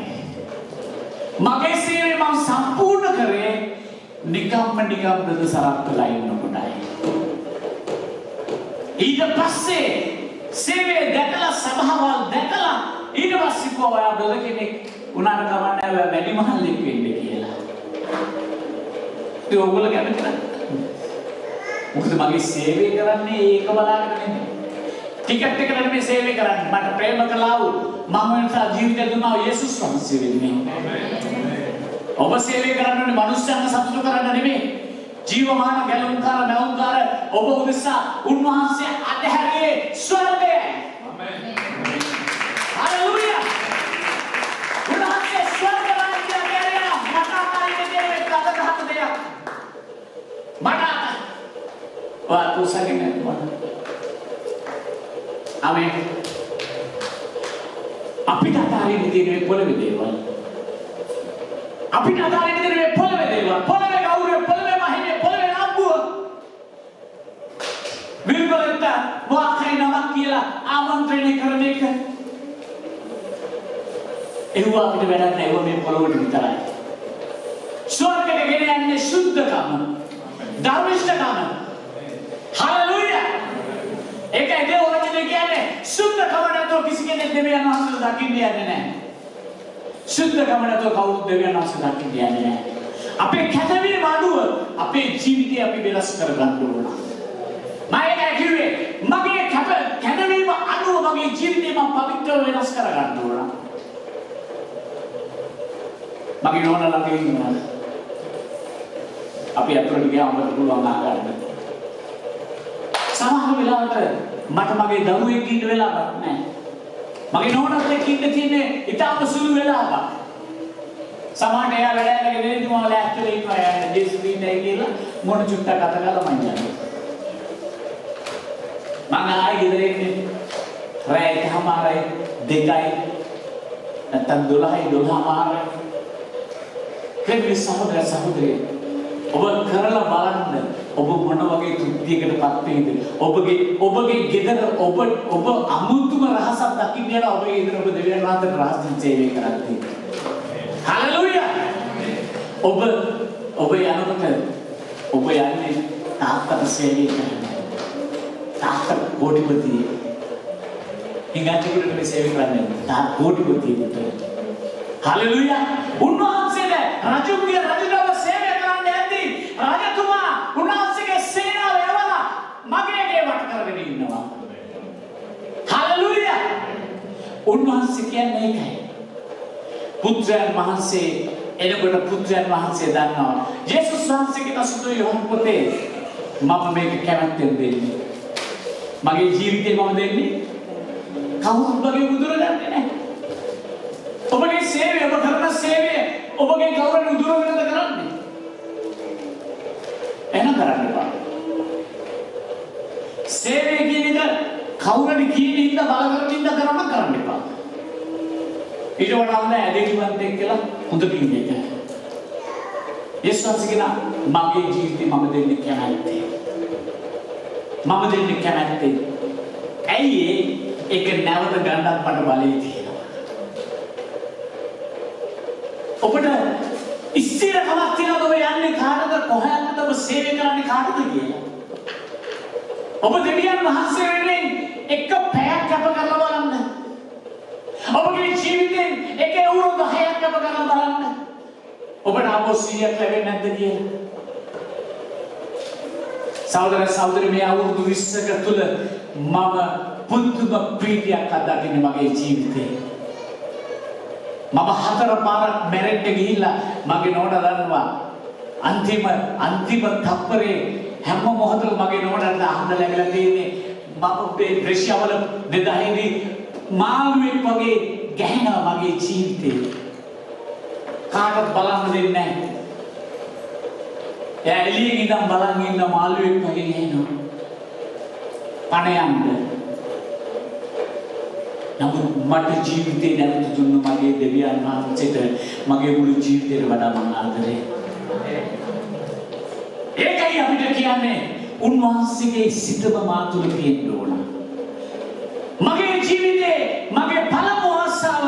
මගේ සේවය මම සම්පූර්ණ කරේ නිකම්ම බ්‍රදර් සරත් වෙලා ඉන්නකොටයි. ඊට පස්සේ සේවයේ දැකලා සභාවල් දැකලා ඊට පස්සේ කෝ ඔයා බල කෙනෙක් උනාට කවන්නේ වැඩි මහල්ලෙක් වෙන්න කියලා. ඒ ඔයගොල්ලෝ කැමති නැහැ. මොකද මගේ සේවය කරන්නේ ඒක බලාගෙන නෙමෙයි. ටිකට් එකට නෙමෙයි සේවය කරන්නේ. මට ප්‍රේම කළා වූ මම වෙනසා ජීවිතය දුන්නා යේසුස් වහන්සේ වෙන්නේ. ඔබ සේවය කරන්නේ මනුස්සයන්ව සතුටු කරන්න නෙමෙයි. ජීවමාන ගැලුම්කාර නැවුම්කාර ඔබ උදෙසා උන්වහන්සේ අධහැරියේ ස්වර්ගය. ආමේන්. හalleluya. උන්වහන්සේ ස්වර්ග රාජ්‍යය ගැරියා මට ආකාරයේ දෙයක් කතා දෙයක්. මට වාතුසගෙන මට. ආමේන්. අපිට අතාරින්න තියෙන පොළවේ දේවල්. අපිට අතාරින්න තියෙන පොළවේ දේවල්. පොළවේ ගෞරවය, පොළවේ මහිමය, පොළවේ නම්බුව. විල්වලට වාක්කේ නමක් කියලා ආමන්ත්‍රණය කරන එක. ඒව අපිට වැඩක් නැහැ. ඒව මේ පොළොවට විතරයි. ස්වර්ගයට ගෙන යන්නේ සුද්ධකම. ධර්මිෂ්ඨකම. හalleluya. ඒකයි දේ වචනේ කියන්නේ සුද්ධකම නැතුව කිසි කෙනෙක් දෙවියන් වහන්සේට දකින්න යන්නේ නැහැ. සුද්ධකම නැතුව කවුරුත් දෙවියන් වහන්සේට දකින්න යන්නේ නැහැ. අපේ කැතවීම අඩුව අපේ ජීවිතය අපි වෙනස් කර ගන්න ඕන. මම ඒක කිව්වේ මගේ කැතවීම අඩුව මගේ ජීවිතය මම පවිත්‍රව වෙනස් කර ගන්න ඕන. මගේ නෝනා ළඟ ඉන්නවා. අපි අතට ගියාම පුළුවන් ආකාරයට සමහර වෙලාවට මට මගේ දරුවෙක් ඉන්න වෙලාවක් නැහැ. මගේ නෝනාත් එක්ක ඉන්න තියෙන්නේ ඊටම සුළු වෙලාවක්. සමහරට එයා වැඩ කරගෙන ඉඳි මම ලෑස්තිලා ඉන්නවා යන්නේ දේශපීඨය කියලා මොන චුට්ටක් කතා කරලා මම යනවා. මම ආයෙ ගෙදර එන්නේ රෑ 1:00යි 2යි නැත්නම් 12යි 12:00. කෙනෙක් සහෝදරය ඔබ කරලා බලන්න ඔබ මොන වගේ තෘප්තියකටපත් වෙයිද? ඔබගේ ගෙදර ඔබ අමුතුම රහසක් දකින්න යන ඔබගේ ගෙදර ඔබ දෙවියන් වහන්සේට රහස් සේවය කරන්නේ. හalleluya. ඔබ යනකොට ඔබ යන්නේ තාත්තට සේවය කරන්න. තාත්තා කෝටිපති. ඉංග්‍රීසියට මේ සේවය කරන්නේ තාත්තා කෝටිපති විතර. හalleluya. උන්වහන්සේට රජුගේ රජුව සේවය කරන්න යද්දී රජතුමා උන්වහන්සේගේ සේනාව යවලා මගේ ගේ වට කරගෙන ඉන්නවා. හalleluya. උන්වහන්සේ කියන්නේ ඒකයි. පුත්‍රයන් වහන්සේ එනකොට පුත්‍රයන් වහන්සේ දන්නවා යේසුස් වහන්සේගේ අසුතු යොහන් පොතේ මම මේක කැමැත්තෙන් දෙන්නේ. මගේ ජීවිතේ මම දෙන්නේ කවුරුත් වගේ උදුරගන්නේ නැහැ. ඔබගේ සේවය ඔබ කරන සේවය ඔබගේ ගෞරවය උදුරගෙන කරන්නේ. එහෙනම් කරන්න බෑ. සේවය කියන එක කවුරුනි කියන ඉඳ බල කරමින් ඉඳ කරන්න එපා. ඊට වඩා හොඳ ඇදහිලිවන්තයෙක් කියලා හොඳට ඉන්න එක. යේසුස් කියන මගේ ජීවිතේ මම දෙන්නේ කැමැත්තේ. මම දෙන්නේ කැමැත්තේ. ඇයි ඒක නැවත ගන්නත් මට බලය තියෙනවා. ඔබට ඉස්තිරකමක් තියෙනවද ඔබ යන්නේ කාටද කොහොමද ඔබ සේවය කරන්නේ කාටද කියලා. ඔබ දෙවියන් වහන්සේ වෙනුවෙන් එක පැයක් කැප කරලා බලන්න. ඔබගේ ජීවිතෙන් එක අවුරුදු 10ක් කැප කරලා බලන්න. ඔබට ආපෝසියක් ලැබෙන්නේ නැද්ද කියලා. සහෝදර මේ අවුරුදු 20ක තුල මම පුදුම ප්‍රීතියක් අත්දකින්නේ මගේ ජීවිතේ. මම 4 පාරක් මැරෙන්න ගිහිල්ලා මගේ නෝනා දන්නවා අන්තිම තප්පරේ හැම මොහොතකම මගේ නෝනාට අහන්න ලැබිලා තියෙන්නේ මම ප්‍රේක්ෂවල 2000 දී මාළුවෙක් වගේ ගැහෙනවා මගේ ජීවිතේ. කාටවත් බලන්න දෙන්නේ නැහැ. එයා එළියෙන් ඉඳන් බලන් ඉන්න මාළුවෙක් වගේ ගැහෙනවා. පණ යන්න. නමුත් මට ජීවිතේ නැවත දුන්න මගේ දෙවියන් වහන්සේට මගේ මුළු ජීවිතේට වඩා මම ආදරේ. ඒකයි අපිට කියන්නේ උන්වහන්සේගේ සිතම මා තුළ තියෙන්න ඕන. මගේ ජීවිතේ මගේ පළමු ආසාව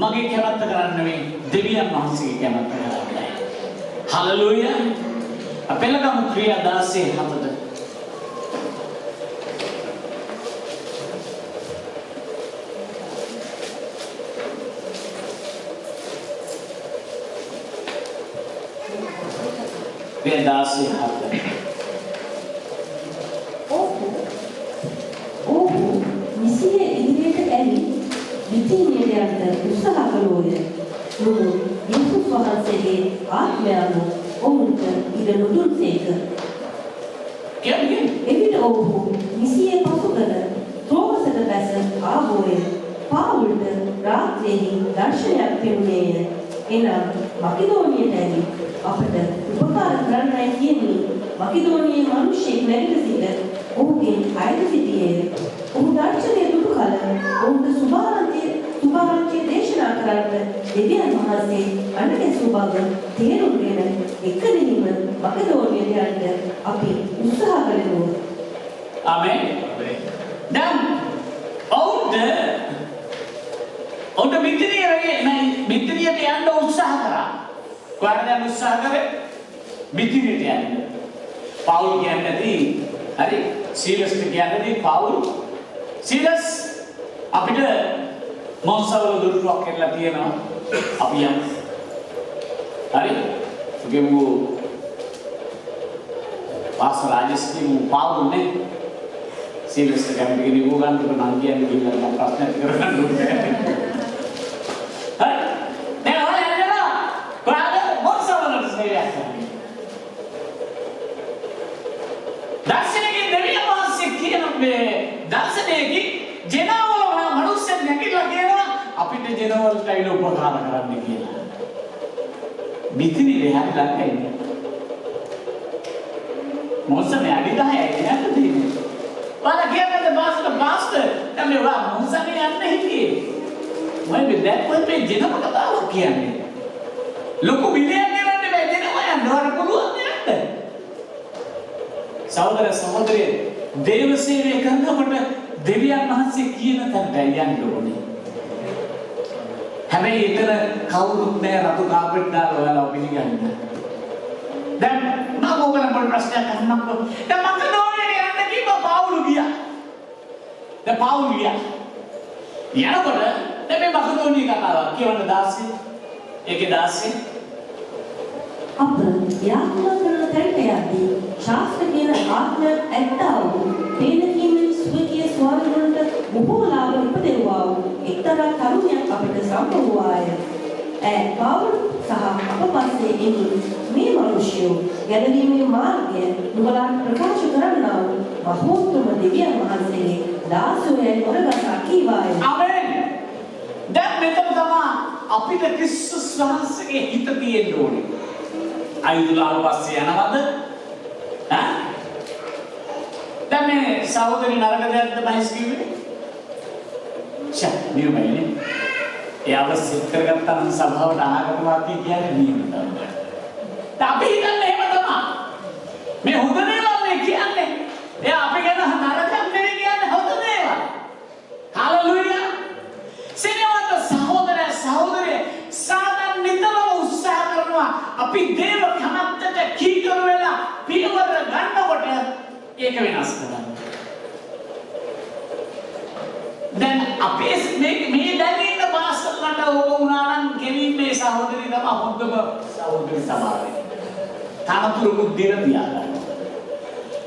මගේ කැමැත්ත කරන්න නෙවෙයි දෙවියන් වහන්සේගේ කැමැත්ත කරන්නයි. හalleluya. අපෙලගම ක්‍රියා 16:7 වේදාසී හත.
මිසියේ ඉදිරියට ඇවි විචිනියට උත්සාහ කළෝය. යේසුස් වහන්සේගේ ආත්මය ඔවුන්ට ඉඩ නොදුන්සේක. එවිට ඔහු මිසියේ පසුකර ත්‍රෝවසට බැස ආවෝය. පාවුල්ට රාත්‍රියේදී දර්ශනයක් පෙනුනේය. එනම් මකිදෝනියට ඇවි අපට උපකාර කරන්නයි කියන්නේ මකිදෝනියේ මිනිසෙක් නැගිට සිට ඔහුගේ අයද සිටියේ. ඔහු දර්ශනය දුටු කල ඔහුට සුභාරංචිය දේශනා කරන්න දෙවියන් වහන්සේ අඬගැසූ බව තේරුම්ගෙන එකදිනම මකිදෝනියට යන්න අපි උත්සාහ කළෙමු.
ආමෙන්. දැන් ඔවුන්ට බිත්තිරියට යන්න උත්සාහ කරා. කොහරද යන්න උත්සාහ කරේ? බිත්තිරියට යන්න. පවුල් කියන්නේ හරි සීලස්ට කියන්නේ පවුල්. සීලස් අපිට මොන්සවල දුරුවක් කරලා තියෙනවා. අපි යමු. හරි? ගෙමු. පාස් රාජස්කි පවුල් නේ. සීලස්ට කැමති නිවු ගන්න නම් කියන්නේ කියලා ප්‍රශ්න කරගන්න ඕනේ. දර්ශනයේදී ජනවල මනුස්සයෙක් නැගිටලා කියනවා අපිට ජනවලට අයිල උපකාර කරන්න කියලා. මිත්‍රි රහයි ළඟයි. මොසනේ අඩිදායයි නේද තියෙන්නේ. වල කියන්නේ පාස්ටර් තමයි වා මොසනේ යන්න හිටියේ. මම දැක්කොත් මේ ජනම කතාවක් කියන්නේ. ලොකු බිලියන් නෙවෙන්නේ මේ ජනම යන්න පුළුවන් නේද? සහෝදර සහෝදරිය දේව සේවය කරනකොට දෙවියන් වහන්සේ කියන තැනට යන්න ඕනේ. හැබැයි එතන කවුරුත් නෑ රතු කාපට් දාලා ඔයාලා පිළිගන්න. දැන් මම ඔයගොල්ලන්ට ප්‍රශ්නයක් අහන්නම්කෝ. දැන් මකදෝනියට යන්න කිව්වා පාවුල් ගියා. දැන් පාවුල් ගියා. යනකොට දැන් මේ මකදෝනිය කතාවක් කියවන්න 16. ඒකේ 16
අප යාත්‍රා කරන තැනට යද්දී ශාස්ත්‍ර කියන ආත්මයක් ඇත්තා වූ තේනකීමෙන් සුවකීය ස්වාමීන්වන්ට බොහෝ ලාභ උපදෙව්වා වූ එක්තරා තරුණයක් අපට සම්ප වූවාය. පාවුල් සහ අප පස්සේ එනි මේ මිනිසයෝ ගැලවීමේ මාර්ගය නුඹලාට ප්‍රකාශ කරන්නා වූ මහෝත්තම දෙවියන් වහන්සේගේ දාසයෝයි ඔරගසා කීවාය.
ආමෙන්. දැන් මෙතන තමයි අපිට ක්‍රිස්තුස් වහන්සේගේ හිත තියෙන්න ඕනේ. අයුලාව පස්සේ යනවද? දැන් මේ සහෝදරි නරක දෙයක්ද බයිස් කිව්වේ? නියමයිනේ. එයාව සිත් කරගත්තා නම් සභාවට අනාගත වාක්‍ය කියන්නේ නියම තමයි. අපි හිතන්නේ එහෙම තමයි. මේ හොඳ දේවල් මේ කියන්නේ. එයා අපි ගැන නරකක් නෙවෙයි කියන්නේ හොඳ දේවල්. හalleluya. සිනවන්ත සහෝදර සහෝදරිය සාතන් නිතරම උත්සාහ කරනවා අපි දේව කමත්තට කීකරු වෙලා පියවර ගන්නකොට ඒක වෙනස් කරන්න. දැන් අපේ මේ දැන් ඉන්න පාස්ටර්ලට ඕක වුණා නම් ගෙනින්නේ සහෝදරිය තමයි හොඳම සහෝදරිය තමයි. තනතුරුකුත් දෙන තියාගන්න.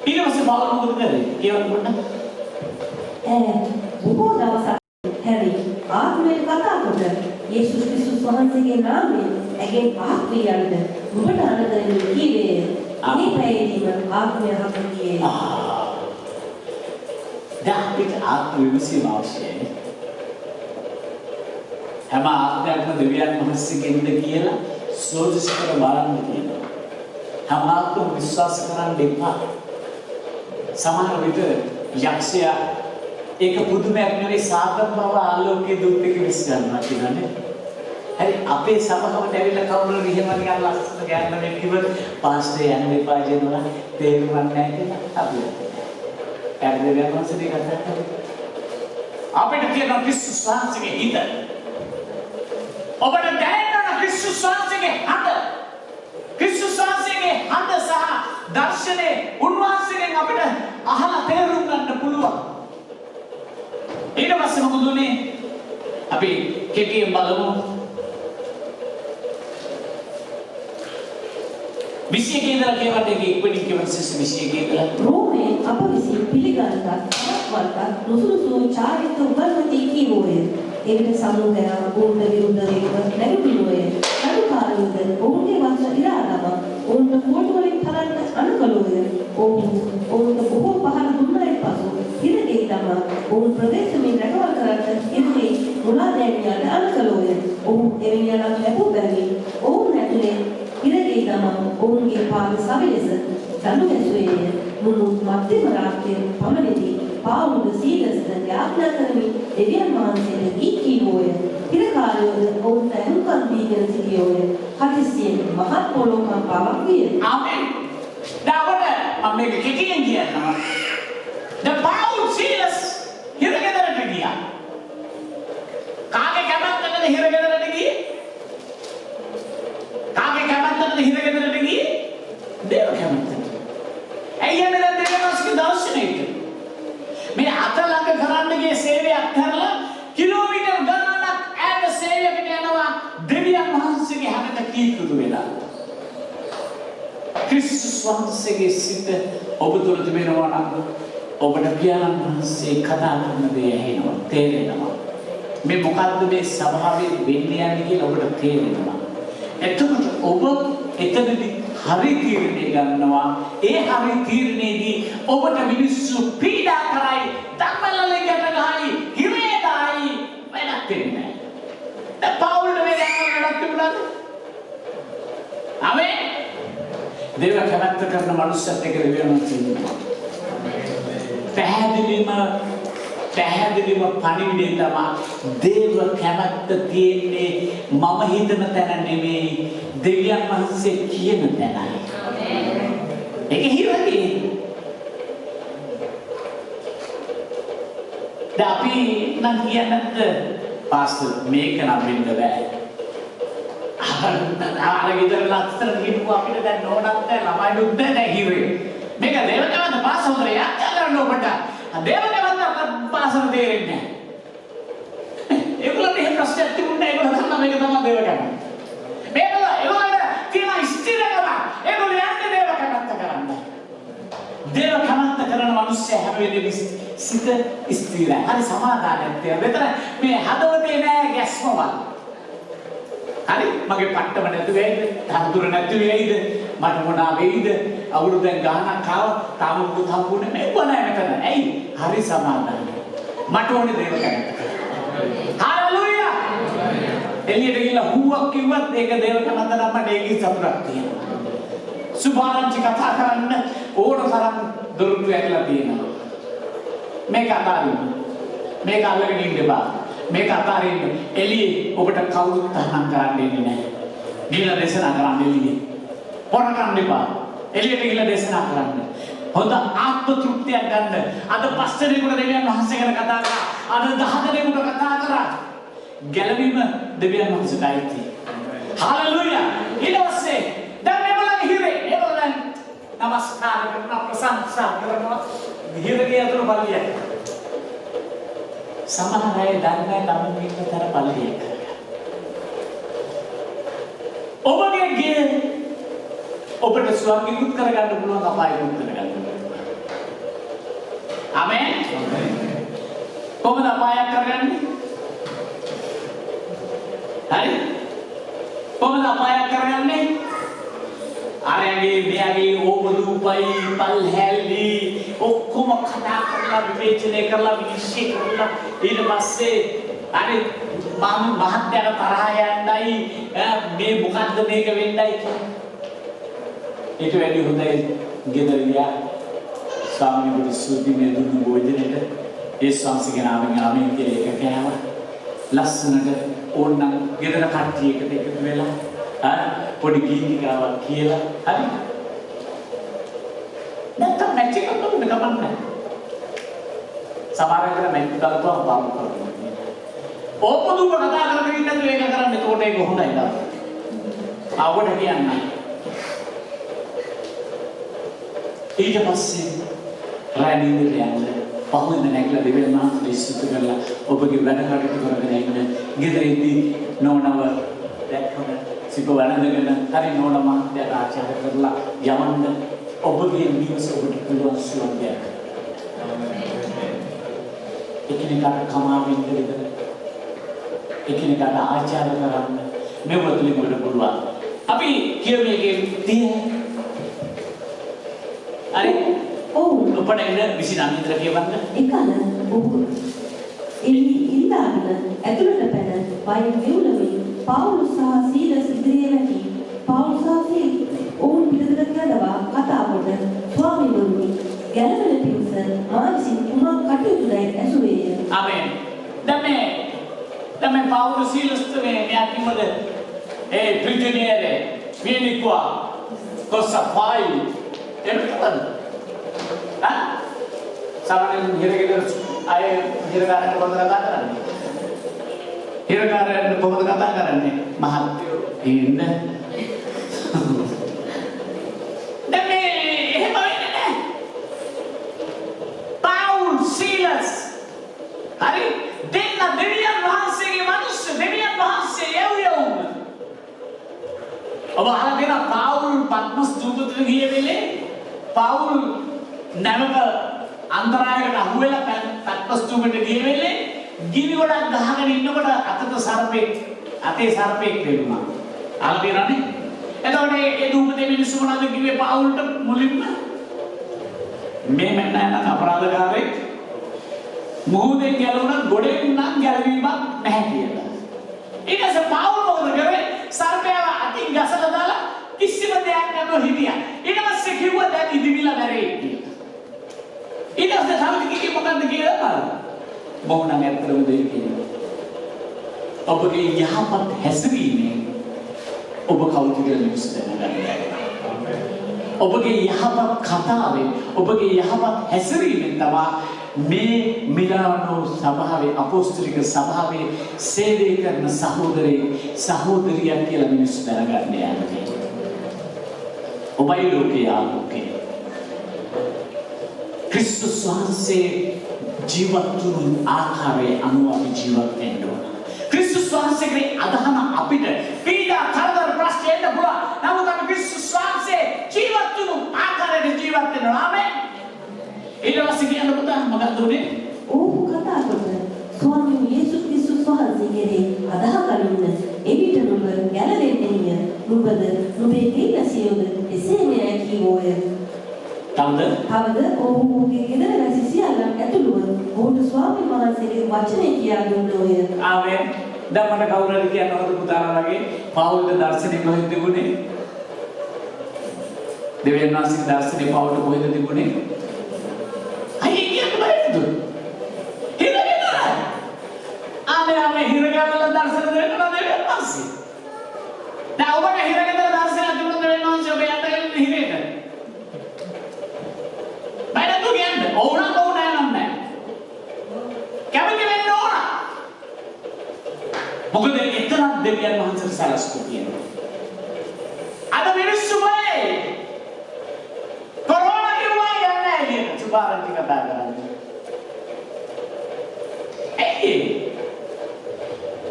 ඊට පස්සේ බාල මොකද කරේ? කියවන්න පොඩ්ඩක්.
බොහෝ දවසක් හැරි ආත්මයෙන් කතා කොට යේසුස් ක්‍රිස්තුස් වහන්සේගේ නාමයෙන් ඇගෙන් පහක් වියන්ද ඔබට අනුදැනෙන කීවේ මේ පැයදීම ආත්මය හම්බුනේ. දැන් ආත්ම විශ්වාසය අවශ්‍යයි. හැම ආත්මයක්ම දෙවියන් වහන්සේගෙන්ද කියලා සෝදිස් කර බලන්න කියනවා. හැම ආත්ම විශ්වාස කරන්න එපා. සමහර විට යක්ෂයා ඒක පුදුමයක් නෙවෙයි සාතන් බව ආලෝකයේ දුත් එක විශ්ස ගන්නවා කියන්නේ. හරි අපේ සමහරවට ඇවිල්ලා කවුරු විහිම නිකන් ලස්සන ගෑන්න මේ කිව්වොත් පාස්ටර් යන්න එපා කියනවා තේරුම්වත් නැහැ කියලා අපි. ඇත්තටම යනවාසේ කතා කරන්නේ. අපිට තියෙන ක්‍රිස්තුස් වහන්සේගේ හිත. ඔබට දැනෙන ක්‍රිස්තුස් වහන්සේගේ හඬ. ක්‍රිස්තුස් වහන්සේගේ හඬ සහ දර්ශනේ උන්වහන්සේගෙන් අපිට අහලා තේරුම් ගන්න පුළුවන්. ඊට පස්සේ මොකද උනේ? අපි කෙටියෙන් බලමු.
විශ්ය කේන්දර කියවට එක ඉක්මනින් කියවන සිස් විශ්ය කේන්දර
රෝමේ අප විසින් පිළිගන්නත් අවස්වත්ත නුසුසු චාරිත්‍ර උගන්වති කීවෝය. එවිට සමූහය ඔවුන්ට විරුද්ධව නැගිටිනෝය. නඩුකාරයෝද ඔවුන්ගේ වංශ ඉරාදම ඔවුන්ට කෝටු වලින් තරන්න අනුකලෝය. ඔවුන්ට බොහෝ පහර දුන්නායින් පසු හිරගෙයි තම ඔවුන් ප්‍රදේශමින් රැකවල් කරන්න හිරගෙයි මුලාදෑනියාට අනුකලෝය. ඔවුන් එවැනියලක් ලැබූ බැවින් ඔවුන් ඇතුලේ හිරගෙයි තම ඔවුන්ගේ පාද සවිලෙස දනු ගැසුවේය. මුළු මධ්‍යම රාත්‍රිය පමණදී පාවුල සීලස්ද යාඥා කරමින් දෙවියන් වහන්සේට ගී කීවෝය. හිරකාරයෝද ඔවුන්ට ඇහුම්කන් දීගෙන සිටියෝය. හදිසියෙන් මහත් පොළොකම්පාවක් විය.
ආමෙන්. දාවට මම මේක කෙටියෙන් කියන්නම්. The Paul Silas හිරගෙදරට ගියා. කාගේ කැමැත්තටද හිරගෙදරට ගියේ? කාගේ කැමැත්තටද හිරගෙදරට ගියේ? දේව කැමැත්තට. ඇයි යන්නේ දැන් දෙවියන්ගේ දර්ශනෙට? මේ අත ළඟ කරන්න ගිය සේවය අත්හැරලා කිලෝමීටර් ගණනක් ඈත සේවයකට යනවා දෙවියන් වහන්සේගේ හැමත කීකරු වෙලා. ක්‍රිස්තුස් වහන්සේගේ සිත ඔබ තුළ තිබෙනවා නම් ඔබට පියාණන් වහන්සේ කතා කරන දේ ඇහෙනවා තේරෙනවා. මේ මොකද්ද මේ ස්වභාවයෙන් වෙන්නේ යන්නේ කියලා ඔබට තේරෙනවා. එතකොට ඔබ එතනදී හරි තීරණය ගන්නවා. ඒ හරි තීරණයේදී ඔබට මිනිස්සු පීඩා කරයි, ධම්මලලෙකට ගහයි, හිරේ දායි වැඩක් වෙන්නේ නැහැ. දැන් පවුල්ට මේ දැන් වැඩක් තිබුණාද? ආමේන්. දේව කැමැත්ත කරන මනුස්සයෙක් එක දෙවියන් තියෙනවා. පැහැදිලිම පණිවිඩය තමයි දේව කැමැත්ත තියෙන්නේ මම හිතන තැන නෙමෙයි දෙවියන් වහන්සේ කියන තැනයි. ඒක හිරගේ. දැන් අපි නම් කියන්නත් පාස්ටර් මේක නම් වෙන්න බෑ. අර ගෙදර ලස්සන ගිහුවා අපිට දැන් නෝනත් ළමයි දුද්ද දැන් හිරේ. මේක දේව කැමැත්ත පාස්ටර් යා කරන්න ඔබට. දේව කැමැත්ත පාස්ටර් තේරෙන්නේ නැහැ. ඒගොල්ලන්ට එහෙම ප්‍රශ්නයක් තිබුණේ නැහැ. ඒගොල්ලෝ දන්නා මේක තමයි දේව කැමැත්ත. ඒගොල්ලන්ට තියෙන ස්ථිරකම ඒගොල්ලෝ යන්නේ දේව කැමැත්ත කරන්න. දේව කැමැත්ත කරන මිනිස්සු හැම වෙලේම සිත ස්ථිරයි. හරි සමාදානයක් තියෙනවා. මෙතන මේ හදවතේ නෑ ගැස්මවල්. හරි මගේ පට්ටම නැති වෙයිද? තහදුර නැති වෙයිද? මට මොනවා වෙයිද? අවුරුද්දෙන් ගානක් ආව තාම මුකුත් හම්බුනේ නැහැ. ඒක නෑ මෙතන. ඇයි? හරි සමාදානයි. මට ඕනේ දේව කැමැත්ත. හalleluya. එළියට ගිහලා හුවක් කිව්වත් ඒක දේව කැමැත්ත නම් මට ඒකේ සතුටක් තියෙනවා. සුභාරංචි කතා කරන්න ඕන තරම් දොරටු ඇරලා තියෙනවා. මේක අතාරින්න. මේක අල්ලගෙන ඉන්න බෑ. මේක අතාරින්න. එළියේ ඔබට කවුරුත් තහනම් කරන්න දෙන්නේ නැහැ. ගිහලා දේශනා කරන්න එළියේ. පොර කරන්න එපා. එළියට ගිහලා දේශනා කරන්න. හොඳ ආත්ම තෘප්තියක් ගන්න. අද පස්තරේකට දෙවියන් වහන්සේ ගැන කතා කරා. අද 10 දෙනෙකුට කතා කරා. ගැලවීම දෙවියන් වහන්සේට අයිති. හalleluya. ඊට පස්සේ දැන් මේගොල්ලන් හිරේ. ඒගොල්ලන් නමස්කාර කරනවා ප්‍රශංසා කරනවා. හිරේ අතර බලියක්. සමහර අය දන්නේ නැහැ නම් මේකතර බලියක්. ඔබගේ ගේ ඔබට ස්වර්ගිකුත් කරගන්න පුළුවන් අපායිකුත් කරගන්න පුළුවන්. ආමේන්. කොහොමද අපායක් කරගන්නේ? හරි? කොහොමද අපායක් කරගන්නේ? අරගේ මෙයාගේ ඕබදුපයි පල්හැලි ඔක්කොම කතා කරලා විවේචනය කරලා විනිශ්චය කරලා ඊට පස්සේ අර මම මහත්යර තරහ යන්නයි මේ මොකද්ද මේක වෙන්නයි ඊට වැඩි හොඳයි ගෙදර ගියා ස්වාමීන් වහන්සේ මේ දුන්නු භෝජනෙට ඒ ශාස්ත්‍රීය නාමයෙන් ආමෙන් කියලා එක කෑවා ලස්සනට ඕනනම් ගෙදර කට්ටිය එකට එකතු වෙලා පොඩි ගීතිකාවක් කියලා හරි නැත්නම් මැච් එකක් දුන්න ගමන් නැහැ සමහර වෙලාවට මැච් එකක් ගාව බාම් කරනවා ඕපොදුම කතා කරගෙන ඉන්නත් ඒක කරන්නේ ඒකට ඒක හොඳයි නේද ආවට කියන්නේ ඊට පස්සේ රැඳින්න යන්න පහුවෙන්ද නැගලා දෙවියන් වහන්සේ සුද්ධ කරලා ඔබගේ වැඩ කටයුතු කරගෙන ඉන්න ගෙදරදී නෝනව දැක්කම සිප වළඳගෙන හරි නෝන මහත්තයාට ආචාර කරලා යවන්න ඔබගේ නිවස ඔබට පුළුවන් සුවඳයක්. එකිනෙකාට කමාවෙන්න විතර එකිනෙකාට ආචාර කරන්න මෙව තුලින් ඔබට පුළුවන්. අපි කියමේගේ තියෙන අර ඔබට ඉන්න 29 විතර කියවන්න.
එකල ඔබ ඉන්දාගෙන ඇතුළට පැන වයින් විවුලමින් පවුල් සහ සීලස් ඉදිරියේ වැටි පවුල් සහ ඔවුන් පිටතට කඩවා කතා කොට ස්වාමීන් ගැලවෙන පිණිස මා විසින් කුමක් කටයුතුදයි ඇසුවේය.
ආමෙන්. දැන් පවුල් සීලස් මේ කිව්වද prigioniere vieni qua cosa fai එන්නකද සාමාන්‍යයෙන් හිරගෙදර අය හිරකාරයන්ට කොහොමද කතා කරන්නේ? හිරකාරයන්ට කොහොමද කතා කරන්නේ? මහත්තයෝ ඉන්න. දැන් මේ එහෙම වෙන්නේ නැහැ. පවුල් සීලස් හරි දෙන්න දෙවියන් වහන්සේගේ මිනිස්සු දෙවියන් වහන්සේ යවුම්. ඔබ අහලා තියෙන පවුල් පద్මස්තූපයට ගිය වෙලේ පවුල් නැවක අන්තරායකට අහු වෙලා පද්මස්තූපයට ගිය වෙලේ ගිනි ගොඩක් ගහගෙන ඉන්නකොට අතේ සර්පෙක් වෙනවා. අහලා තියෙනවනේ. එතකොට ඒ දූපතේ මිනිස්සු මොනවද කිව්වේ පවුල්ට මුලින්ම? මේ මැන්න යන අපරාධකාරයෙක් මොහොතෙන් ගැලවුණා ගොඩෙන් නම් ගැලවීමක් නැහැ කියලා. ඊට පස්සේ පවුල් මොකද කරේ? සර්පයා අතින් ගසලා දාලා කිසිම දෙයක් නැතුව හිටියා. ඊට පස්සේ කිව්වා දැන් ඉදිමිලා මැරෙයි කියලා. ඊට පස්සේ සාමිතිකේ මොකද්ද කියලා බලන්න. මොහොන නැත්තරම දෙයි කියනවා. ඔබගේ යහපත් හැසිරීමෙන් ඔබ කවුද කියලා මිනිස්සු දැනගන්න. ඔබගේ යහපත් කතාවෙන් ඔබගේ යහපත් හැසිරීමෙන් තමයි මේ මිලානෝ සභාවේ අපොස්තලික සභාවේ සේවය කරන සහෝදරියක් කියලා මිනිස්සු දැනගන්න යන්නේ. ඔබයි ලෝකයේ ආලෝකය. ක්‍රිස්තුස් වහන්සේ ජීවත් වුණු ආකාරයේ අනුව අපි ජීවත් වෙන්න ඕන. ක්‍රිස්තුස් වහන්සේගේ අදහන අපිට පීඩා කරදර ප්‍රශ්න එන්න පුළුවන්. නමුත් අපි ක්‍රිස්තුස් වහන්සේ ජීවත් වුණු ආකාරයට ජීවත් වෙනවා. ආමෙන්. ඊට පස්සේ කියන්න පුතා මොකක්ද උනේ?
ඔහු කතා කොට ස්වාමීන් යේසුස් ක්‍රිස්තුස් වහන්සේගේ අදහ කලින් එවිට නුඹ ගැලවෙන්නේ නුඹද නුඹේ කීලසියෝද එසේමයි කීවෝය. තවද ඔහුගේ ගෙදර වැසි සියල්ලන් ඇතුළුව ඔහුට ස්වාමීන් වහන්සේගේ වචනය කියා දුන්නෝය.
ආමෙන්. දැන් මට කවුරු හරි කියනවද පුතාලා වගේ පවුල්ට දර්ශනේ කොහෙද තිබුණේ? දෙවියන් වහන්සේගේ දර්ශනේ පවුල්ට කොහෙද තිබුණේ? අයියේ කියන්න බැරිද? හිරගෙදර. ආමෙන් හිරගෙදර දර්ශන දෙන්නා දෙවියන් වහන්සේ. දැන් ඔබට හිරගෙදර දර්ශන තිබුණ දෙවියන් වහන්සේ ඔබ යන්න හිරේට. බයිද කියන්නේ ඕන නෑ. කැමති වෙන්න ඕන. මොකද එතරම් දෙවියන් වහන්සේට සලස්කු කියනවා. අද මිනිස්සු මේ කොරෝනා කිව්වා යන්නේ කියන සුභාරංචි කතා කරන්නේ.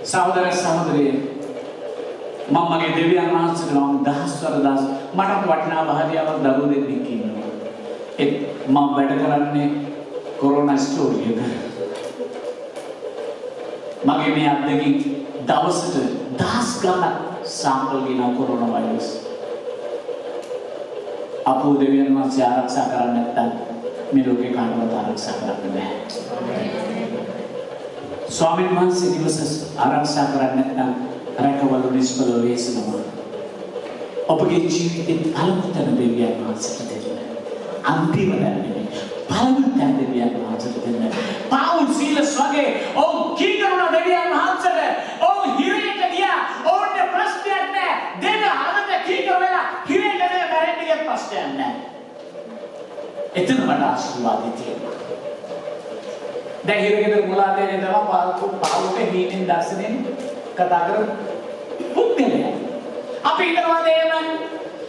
සහෝදර සහෝදරිය මම මගේ දෙවියන් වහන්සේට නම් දහස්වර මට වටිනා භාර්යාවක් දරුවෝ දෙන්නෙක් ඉන්නවා. මම වැඩ කරන්නේ කොරෝනා ස්ටෝරි එක. මගේ මේ අත්දැකීම් දවසට 10 ගණන් සාම්පල් ගෙන කොරෝනා වෛරස්. අපෝ දෙවියන් වහන්සේ ආරක්ෂා කරන්නේ නැත්නම් මේ ලෝකේ කාටවත් ආරක්ෂා කරන්න බෑ. ස්වාමීන් වහන්සේ දිවස ආරක්ෂා කරන්නේ නැත්නම් රැකවලු නිෂ්ඵල වෙනවා. ඔබගේ ජීවිතේ පළමුතන දෙවියන් වහන්සේට දෙන්න. අන්තිම දැනෙන්නේ පළමු තැන දෙවියන් වහන්සේට දෙන්න. පවුල් සීලස් වගේ ඔව් කීකරුණ දෙවියන් වහන්සේට ඔව් හිරේට ගියා. ඔවුන්ට ප්‍රශ්නයක් නැහැ. දෙන අරද කීකර වෙලා හිරේට බැරෙන්නේ ප්‍රශ්නයක් නැහැ. එතන මට ආශිර්වාදය තියෙනවා. දැන් හිරේට මුලාතේ නේදම පාවුට හීනෙන් දර්ශනෙන් කතා කරමු. පුද්ගලයා අපි හිතනවාද එහෙම?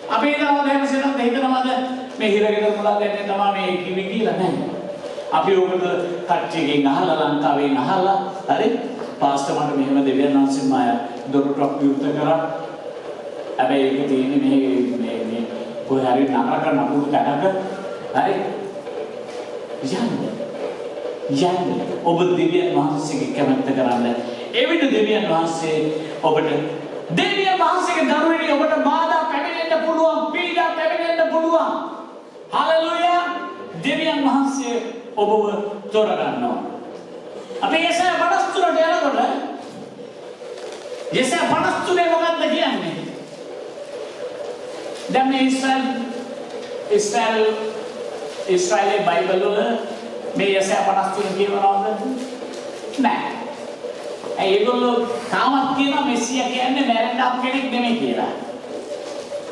අපි හිතනවාද එහෙම සිනන්ද හිතනවාද මේ හිරගෙදර මුලාතේ තමයි මේ කිවි කියලා නැහැ. අපි ඔබට කට්ටියකින් අහලා ලංකාවෙන් අහලා හරි පාස්ටර් මට මෙහෙම දෙවියන් වහන්සේ මාය දොරටුවක් විවෘත කරා. හැබැයි ඒක තියෙන්නේ මේ කොහේ හරි නරක නපුරු තැනක හරි යන්න ඔබ දෙවියන් වහන්සේගේ කැමැත්ත කරන්න. ඒ විට දෙවියන් වහන්සේ ඔබට දෙවියන් වහන්සේගේ දරුවෙනි ඔබට බාධා පැමිණෙන්න පුළුවන්, පීඩා පැමිණෙන්න පුළුවන්. හලෙලූයා. දෙවියන් වහන්සේ ඔබව තෝරගන්නවා. අපි යෙසායා 53ට යනකොට යෙසායා 53 මොකක්ද කියන්නේ? දැන් මේ ඉස්රායලේ බයිබල් වල මේ යෙසායා 53 කියනවද? නෑ. ඒගොල්ලෝ තාමත් කියනවා මෙසියා කියන්නේ මැරෙන්න අප කෙනෙක් නෙමෙයි කියලා.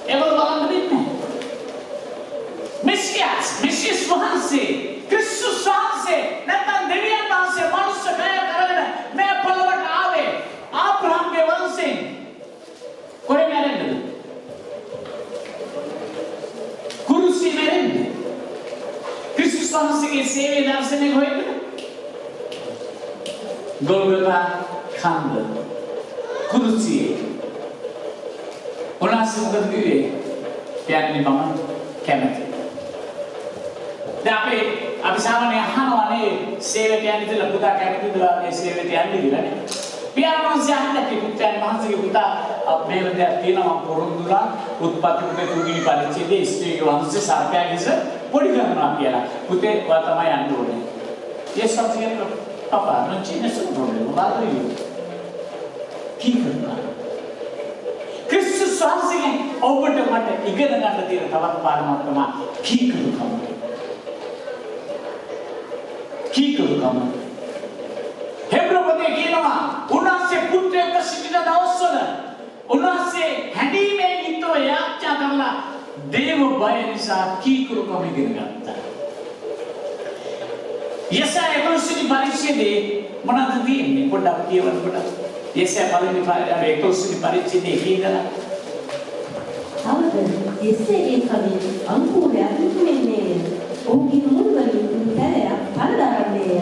ඒගොල්ලෝ බලන්න දෙන්නේ නැහැ. මෙසියස් වහන්සේ, ක්‍රිස්තුස් වහන්සේ, නැත්නම් දෙවියන් වහන්සේ මනුස්ස කය කරගෙන මේ පොළොවට ආවේ ආබ්‍රහම්ගේ වංශයෙන්. කොහේ මැරෙන්නද? කුරුසි මැරෙන්න. ක්‍රිස්තුස් වහන්සේගේ සේවයේ දර්ශනය කොහෙද? ගොල්ගොතා කන්ද කුරුසියේ. උන්වහන්සේ මොකද කිව්වේ? කියන්නේ මම කැමතියි. දැන් අපි සාමාන්‍ය අහනවානේ සේවයට යන්න ඉතලා පුතා කැමතිද මේ සේවයට යන්න කියලා නේ. පියාණන්සේ අහන්න කිව්වා මහන්සිගේ පුතා මේ විදිහට තියෙනවා මම පොරොන්දුලා උත්පත්ති පුතේ තුන්වෙනි පරිච්ඡේදයේ ස්ත්‍රීගේ වංශේ සර්පයාගේ ඉස පොඩි කරනවා කියලා. පුතේ ඔයා තමයි යන්න ඕනේ. Yes, something Papa, non c'è nessun problema, vado io. Chi කරනවා? ක්‍රිස්තුස් වහන්සේගෙන් ඔබට මට ඉගෙන ගන්න තියෙන තවත් පාඩමක් තමයි කීකරුකම. කීකරුකම. හෙබ්‍රපතේ කියනවා උන්වහන්සේ පුත්‍රයෙක් සිටින දවස්වල උන්වහන්සේ හැඬීමේ යුක්තව යාඥා කරලා දේව බය නිසා කීකරුකම ඉගෙන ගත්තා. යෙසායා 11 පරිච්ඡේදයේ මොනවද තියෙන්නේ? පොඩ්ඩක් කියවන්නකොට. යෙසායා 11 පරිච්ඡේදයේ කියනවා.
අවද යෙසේගේ කලින් අංකුරයක් නිමෙන්නේ. ඔහුගේ මුල්වලින් පැරයක් පරදාරන්නේ.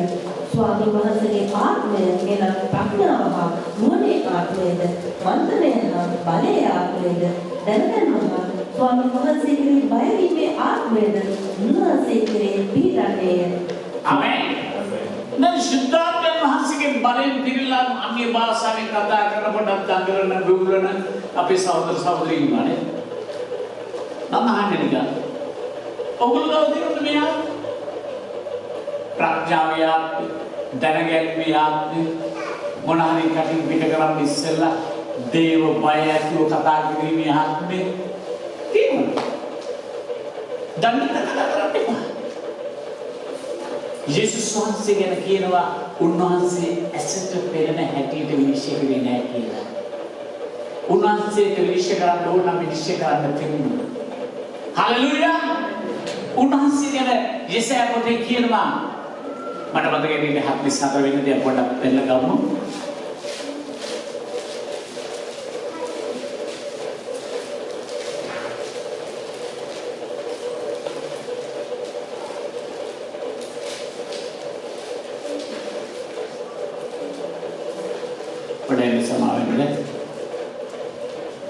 ස්වාමීන් වහන්සේගේ ආත්මය එන ප්‍රඥාව හා නුවණේ ආත්මයද වන්දනය හා බලයේ ආත්මයද දැනගන්නවා. ස්වාමීන් වහන්සේගේ බයවීමේ ආත්මයද උන්වහන්සේ කෙරේ පිහිටන්නේ.
Amen. Dan Shuddhaatman වහන්සේගේ බලයෙන් පිළිලා අන්‍ය භාෂාවෙන් කතා කරනකොට දඟලන බුබුලන අපේ සහෝදර සහෝදරීන් ඉන්නවානේ. මම අහන්නේ නිකන්. ඔගොල්ලෝ දිනුනේ මෙයා ප්‍රඥාවේ ආත්මය, දැනගැනීමේ ආත්මය මොන හරි කටින් පිට කරන් ඉස්සෙල්ලා දේව බය ඇතිව කතා කිරීමේ ආත්මය තියෙනවා. දැන් කතා කරන්නේ යේසුස් වහන්සේ ගැන කියනවා උන්වහන්සේ ඇසට පෙනෙන හැටියට විනිශ්චය කරන්නේ නැහැ කියලා. උන්වහන්සේට විනිශ්චය කරන්න ඕන නම් විනිශ්චය කරන්න තියෙනවා. හලෙලූයා. උන්වහන්සේ ගැන යෙසායා පොතේ කියනවා මට මතකයි මේ 74 වෙනි දේ පොඩ්ඩක් පෙන්නලා ගමු. पढ़ने समावेश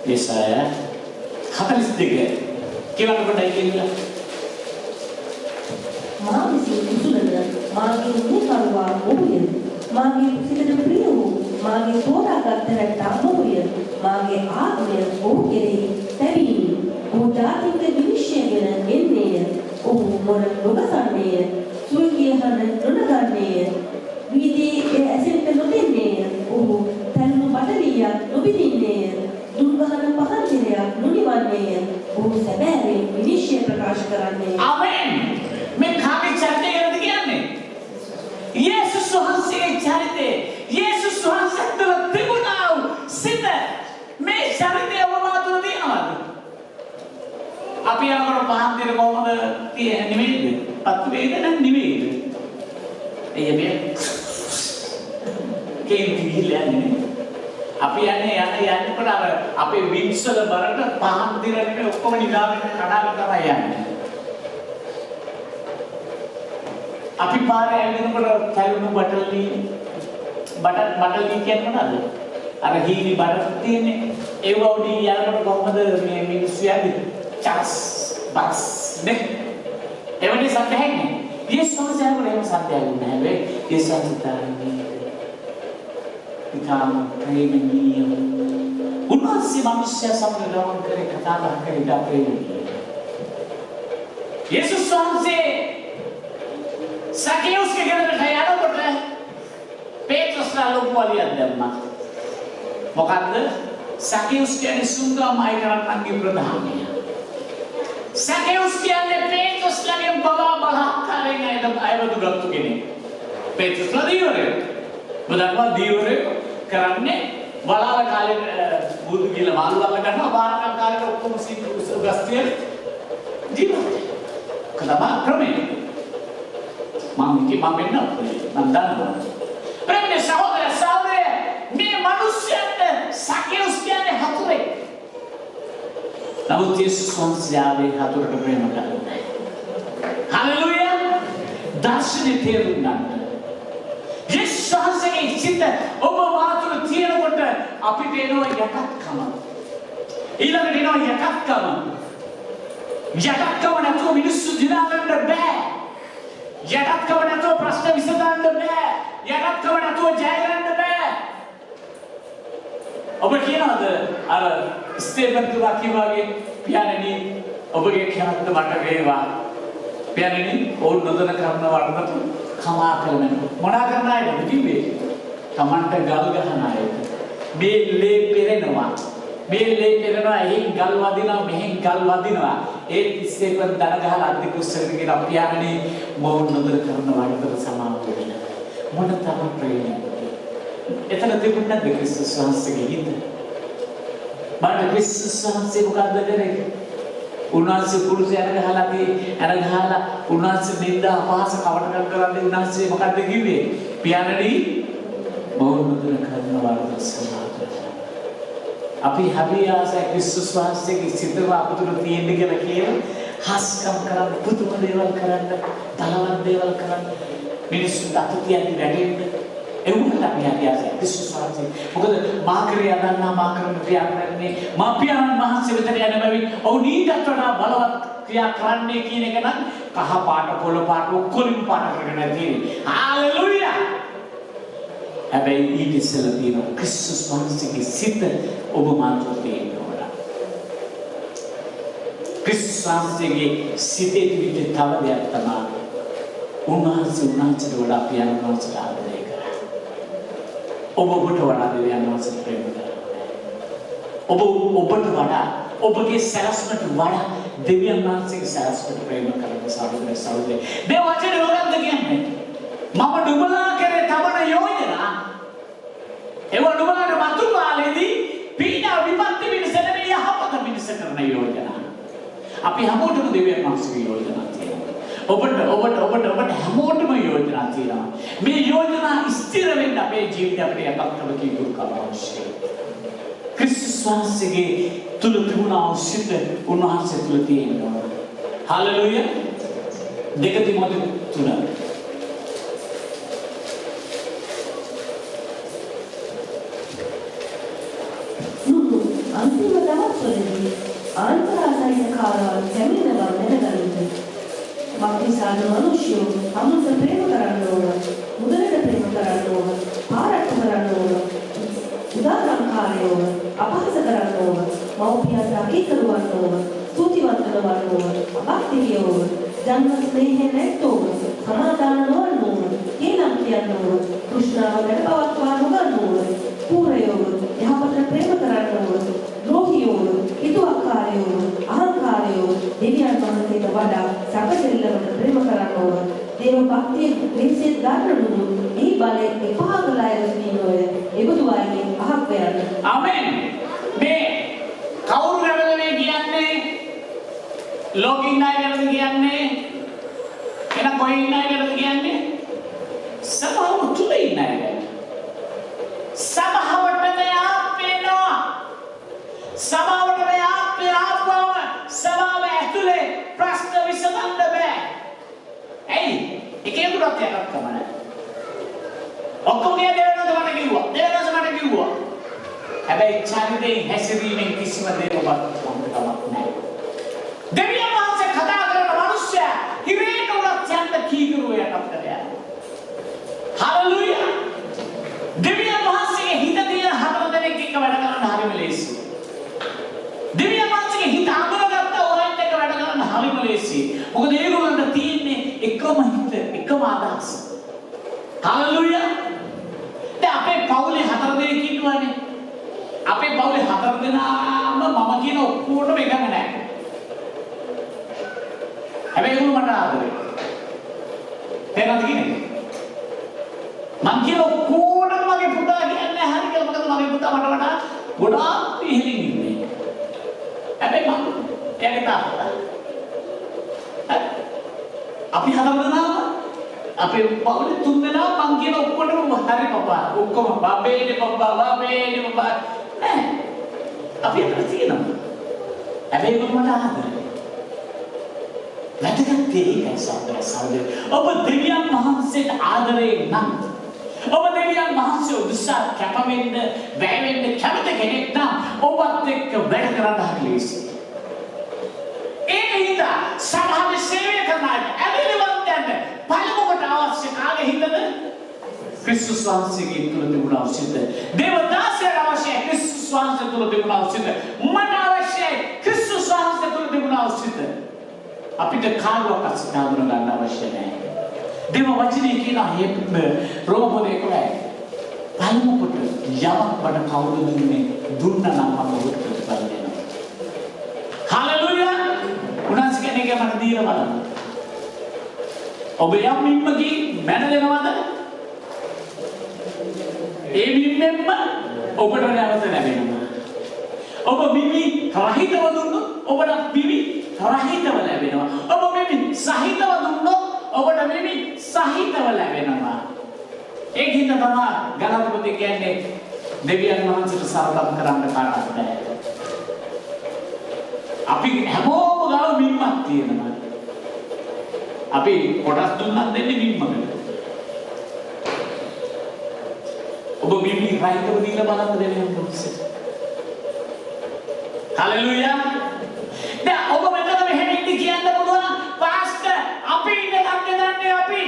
Yesaya 42 केवल पढ़ाई के लिए
මාවිසි කුසලද මාගේ උනේ කරුවා ඔහුය මාගේ සිතට ප්‍රිය වූ මාගේ තෝරාගත් හැට ඔහුය මාගේ ආත්මය ඔහු කෙරෙහි තැවීනි ඔහු ජාතික විනිශ්චයගෙන එන්නේය ඔහු මොන නොගසන්නේය සුවකිය හඬ නොනගන්නේය වීදී ඇසෙන්න නොදෙන්නේය ඔහු තරුණු බඩලියක් නොබිදින්නේය දුර්ගහන පහන් දිනයක් නොනිවන්නේය ඔහු සැබෑවෙන් විනිශ්චය ප්‍රකාශ කරන්නේ
ආමෙන් मैं खाने चलते हैं तो क्या नहीं यीशु सुहासे चलते यीशु सुहासे तो त्रिगुणाओ सिद्ध मैं चलते हैं वो बात होती है हमारी आप यहाँ पर पांच दिन कौन ये निवेद पत्रे इधर ना निवेद ये भी केन दिखिले नहीं आप यहाँ पर आप विंशल बरट पांच दिन में उसको निदान कड़ा करना यानी අපි පාරේ ඇවිදිනකොට කැලුණු බටල්ලි කියන්නේ මොනවද? අර හීනි බටල් තියෙන්නේ. ඒව උඩින් යනකොට කොහොමද මේ මිනිස්සු යන්නේ? චස් බස් නේ එවැනි සත්‍යයන්නේ යේසුස් වහන්සේ එහෙම සත්‍යයක් නෑ ඒ සත්‍යයන්නේ ඉතාම ප්‍රේමණීය උන්වහන්සේ මිනිස්සු සමග ගමන් කරේ කතා බහ කරේ ඉතා ප්‍රේමණීය යේසුස් වහන්සේ සැකේයුස්ගේ ගෙදරට යනකොට පේත්‍රස්ලා ලොකුවලියක් දැම්මා මොකද්ද සැකේයුස් කියන්නේ සුන්දරමයි කරන්නන්ගේ ප්‍රධානිය සැකේයුස් කියන්නේ පේත්‍රස්ලාගේ බබා බලහත්කාරයෙන් අයවදු ගත්තු කෙනෙක් පේත්‍රස්ලා දීවරේ බදන්වා දීවරේ කරන්නේ වලාල කාලේ බුදු කියලා මාළු වල ගන්නවා බාරකම් කාලේ ඔක්කොම උගස්තිය ජීවත් කලබා ක්‍රමේ මම වෙන්න මම දන්නවා ප්‍රේමනේ සහෝදර මේ මිනිස්යන්ට සැකේයුස් කියන්නේ හතුරේ නමුත් යේසුස් වහන්සේ හතුරට ප්‍රේම කරන්නේ හalleluya දර්ශනේ තේරුම් ගන්න යේසුස් වහන්සේගේ සිත ඔබ වාතුර තියෙනකොට අපිට එනවා යටත්කම ඊළඟට එනවා යටත්කම නැතුව මිනිස්සු දිනා ගන්න බෑ යටත්කම නැතුව ප්‍රශ්න විසඳන්න බෑ යටත්කම නැතුව ජය ගන්න බෑ ඔබ කියනවාද අර ස්ටේෆන් තුරාකි වගේ පියාණනි ඔබගේ කැමැත්ත මට වේවා පියාණනි ඕන් නොදැන කරන වරදට කමා කරන්න මොනා කරන අයද කිව්වේ Tamanට ගල් ගහන අය මේ ලේ පෙරෙනවා එහෙන් ගල් වදිනවා මෙහෙන් ගල් වදිනවා ඒ ස්ටේෆන් දන ගහලා අද්දි කුස්සකට කියන පියාණනි මොවුන් නොදැන කරන වරදට සමාව වෙන්න මොන තරම් ප්‍රේමයි එතන තිබුණ නැද්ද ක්‍රිස්තුස් වහන්සේගේ හිත? බලන්න ක්‍රිස්තුස් වහන්සේ මොකද්ද කරේ? උන්වහන්සේ පුරුෂයන් ගහලා උන්වහන්සේ නින්දා අපහාස කවටකම් කරන්නේ උන්වහන්සේ මොකද්ද කිව්වේ? පියාණනි බෞද්ධ කරන වරද සමාදන්. අපි හරියාසයි ක්‍රිස්තුස් වහන්සේගේ සිතව අපතුල තියෙන්න කියලා හස්කම් කරන්න පුදුම දේවල් කරන්න තලවත් දේවල් කරන්න මිනිස්සු දතු කියන්නේ වැඩෙන්න එවුන්ට අපි හරියාසයි ක්‍රිස්තුස් වහන්සේ මොකද මා ක්‍රියා දන්නා මා කරන ක්‍රියා කරන්නේ මා පියාණන් වහන්සේ වෙතට යන බැවින් ඔව් නීදට වඩා බලවත් ක්‍රියා කරන්නේ කියන එක නම් කහ පාට පොළ පාට ඔක්කොම පාට කරගෙන තියෙන්නේ හාලෙලූයා හැබැයි ඊට ඉස්සෙල්ලා තියෙන ක්‍රිස්තුස් වහන්සේගේ සිත ඔබ මාතෘ තියෙන්න ඕන ක්‍රිස්තුස් වහන්සේගේ සිතේ තිබෙන තව දෙයක් තමයි උන්වහන්සේට වඩා පියාණන් වහන්සේට ආදරය ඔබට වඩා දෙවියන් වහන්සේට ප්‍රේම කරනවා. ඔබට වඩා ඔබගේ සැලැස්මට වඩා දෙවියන් වහන්සේගේ සැලැස්මට ප්‍රේම කරන සහෝදරයෝ. මේ වචනේ මොකක්ද කියන්නේ? මම නුඹලා කරේ තබන යෝජනා. ඒව නුඹලාට මතු කාලේදී පීඩා විපත්ති මිනිසෙන යහපත මිනිස කරන යෝජනා. අපි හැමෝටම දෙවියන් වහන්සේගේ යෝජනා තියෙනවා. ඔබට හැමෝටම යෝජනා තියෙනවා. මේ යෝජනා ස්ථිර වෙන්න අපේ ජීවිතය අපිට යටත්කම කීකුරු කරන්න අවශ්‍යයි. ක්‍රිස්තුස් වහන්සේගේ තුල තිබුණා සිත උන්වහන්සේ තුල තියෙනවා. හalleluya. 2 තිමෝති 3.
අන්තිම දවස්වලදී ආන්තරාසයින කාලවල සැමින බව දැනගන්න. මක්නිසාද මනුෂ්‍යෝ අමුත ප්‍රේම කරන්න ඕන, මුදලට ප්‍රේම කරන්න ඕන, පාරට කරන්න ඕන, උදාරංකාරයෝ අපහාස කරන්න ඕන, මව්පියන්ට අකීකරුවන්න ඕන, ස්තුතිවන්ත කරන්න ඕන, අභක්තියෝ ජන්ම ස්නේහය නැත්තෝ සමාදාන නොවන්න ඕන, කේලම් කියන්න ඕන, කෘෂ්ණාවකට පවත්වා නොගන්න ඕන, පූරයෝ යහපතට ප්‍රේම කරන්න ඕන, ද්‍රෝහියෝ හිතුවක්කාරයෝ අහංකාරයෝ දෙවියන් වහන්සේට වඩා සැපසෙල්ලමට ප්‍රේම කරන්න ඕන. දේව භක්තිය ප්‍රේසෙත් ගන්නු එහි බලය එපා කළා යස්මිනෝය එබඳු අයගේ අහක් වයන්න.
ආමෙන්. මේ කවුරු ගැනද කියන්නේ? ලෝකින් අය ගැනද කියන්නේ? එන කොයින් අය ගැනද කියන්නේ? සමහර තුල ඉන්න අය ගැන. සමහරට මෙයා පේනවා. සමහරට මෙයා පේනවා. සමහරව ඇතුලේ ප්‍රශ්න විසඳන්න බෑ. ඇයි? එකේකුටත් යටත් කමන. ඔක්කොම දෙවියන්ට මට කිව්වා. හැබැයි චරිතයෙන් හැසිරීමෙන් කිසිම දෙයක්වත් කමක් නැහැ. දෙවියන් වහන්සේ හරිම ලේසි. මොකද ඒගොල්ලන්ට තියෙන්නේ එකම හිත, එකම අදහස. හalleluya. දැන් අපේ පවුලේ 4 දෙනෙක් ඉන්නවනේ. අපේ පවුලේ 4 දෙනාම මම කියන ඔක්කොටම එකම නැහැ. හැබැයි ඒගොල්ලෝ මට ආදරේ. තේරෙනවද කියන්නේ? මං කියන ඔක්කොටම මගේ පුතා කියන්නේ හරි කියලා. මොකද මගේ පුතා මට වඩා ගොඩාක් ඉහළින් ඉන්නේ. හැබැයි මම එයාගේ තාත්තා. අපි 4 දෙනාම අපේ පවුලේ 3 දෙනා මං කියන ඔක්කොටම හරි පපා. ඔක්කොම බබේනේ පපා නෑ. අපි අතර තියෙනවා. හැබැයි මම මට ආදරේ. වැදගත් දෙයක් සහෝදර. ඔබ දෙවියන් වහන්සේට ආදරේ නම් ඔබ දෙවියන් වහන්සේ උදෙසා කැප වෙන්න, වැය වෙන්න කැමති කෙනෙක් නම් ඔබත් එක්ක වැඩ කරන්න හරියයි. ඒකින්ද සමාජ සේවය කරන ඇවිලවන්තයන්ට පළමුවට අවශ්‍ය කාගේ හිතද? ක්‍රිස්තුස් වහන්සේගේ තුල තිබුණ අවශ්‍යද? දේවදාසයට අවශ්‍යයි ක්‍රිස්තුස් වහන්සේ තුල තිබුණ අවශ්‍යද? මට අවශ්‍යයි ක්‍රිස්තුස් වහන්සේ තුල තිබුණ අවශ්‍යද? අපිට කාගවත් අස්ථාවර ගන්න අවශ්‍ය නැහැ. දේව වචනේ කියන හේතුව රෝම පොතේ කොහේ පළමුවට යමක් බඩ කවුද දුන්නේ දුන්නා නම් මම ඔබට ප්‍රතිඵල දෙනවා. හalleluya. උනාස් කෙනෙක්ගේ මට දීලා බලන්න. ඔබ යම් මිම්මකී මැන දෙනවද? ඒ මිම්මෙන්ම ඔබට නැවත ලැබෙනවා. ඔබ මිමි රහිතව දුන්නොත් ඔබට මිමි රහිතව ලැබෙනවා. ඔබ මිමි සහිතව දුන්නොත් ඔබට මිමි සහිතව ලැබෙනවා. ඒකින්ද තමයි ගලාත පොතේ කියන්නේ දෙවියන් වහන්සේට සරලම් කරන්න කාටවත් බෑ. අපි හැමෝම ගාව මිම්මක් තියෙනවා. අපි කොටස් දුන්නත් දෙන්නේ මිම්මකට. ඔබ මිමි රහිතව දීලා බලන්න දෙවියන් වහන්සේට. හalleluya. දැන් ඔබ මෙතන මෙහෙම ඉඳි කියන්න පුළුවන් පාස්ටර් අපි ඉන්න දන්නේ අපි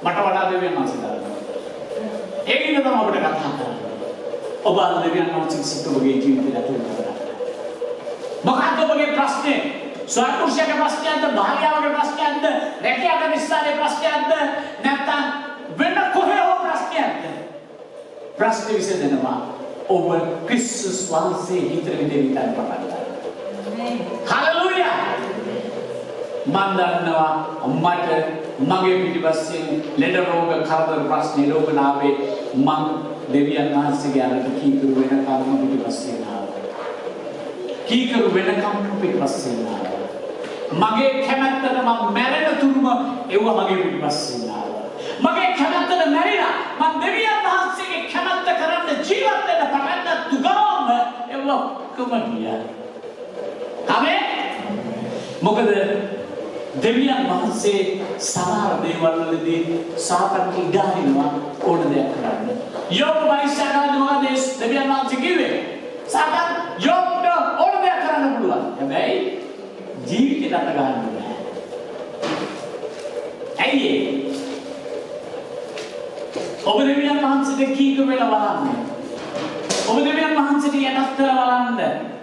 මට වඩා දෙවියන් වහන්සේ දානවා. ඒකින්ද තමයි අපිට කතා කරන්නේ. ඔබ අද දෙවියන් වහන්සේ සිත ඔබගේ ජීවිතයට ඇතුල් කරගන්න. මොකක්ද ඔබගේ ප්‍රශ්නේ? ස්වර්ගෝෂයේ ප්‍රශ්නයක්ද, භාර්යාවගේ ප්‍රශ්නයක්ද, රැකියාවේ විශ්වාසයේ ප්‍රශ්නයක්ද, නැත්නම් වෙන කොහේ හෝ ප්‍රශ්නයක්ද? ප්‍රශ්න විසඳනවා ඔබ ක්‍රිස්තුස් වහන්සේ හිතට දෙවියන් පටන් ගන්න. හalleluya. මන් දන්නවා මට මගේ පිටිපස්සෙන් ලෙඩ රෝග කරදර ප්‍රශ්න ලෝකනාවේ මං දෙවියන් වහන්සේගේ අරට කීකරු වෙනකම් පිටිපස්සෙන් ආවා. කීකරු වෙනකම් පිටිපස්සෙන් ආවා. මගේ කැමැත්තට මම මැරෙන තුරුම ඒව මගේ පිටිපස්සෙන් ආවා. මගේ කැමැත්තට මැරිලා මම දෙවියන් වහන්සේගේ කැමැත්ත කරන්න ජීවත් වෙන්න පටන් ගත්තු ගමන් ඒව කොමනියා. ආමේන්. මොකද දෙවියන් වහන්සේ සමහර දේවල් වලදී සාතන්ට ඉඩ හරිනවා ඕන දෙයක් කරන්න. යෝබ් වයිසාගාදී මොකද දෙවියන් වහන්සේ කිව්වේ? සාතන් යෝබ්ට ඕන දෙයක් කරන්න පුළුවන්. හැබැයි ජීවිතයට අත ගන්න බෑ. ඇයි ඒ? ඔබ දෙවියන් වහන්සේට කීක වෙලා බලන්න. ඔබ දෙවියන් වහන්සේට යටත් කරලා බලන්න.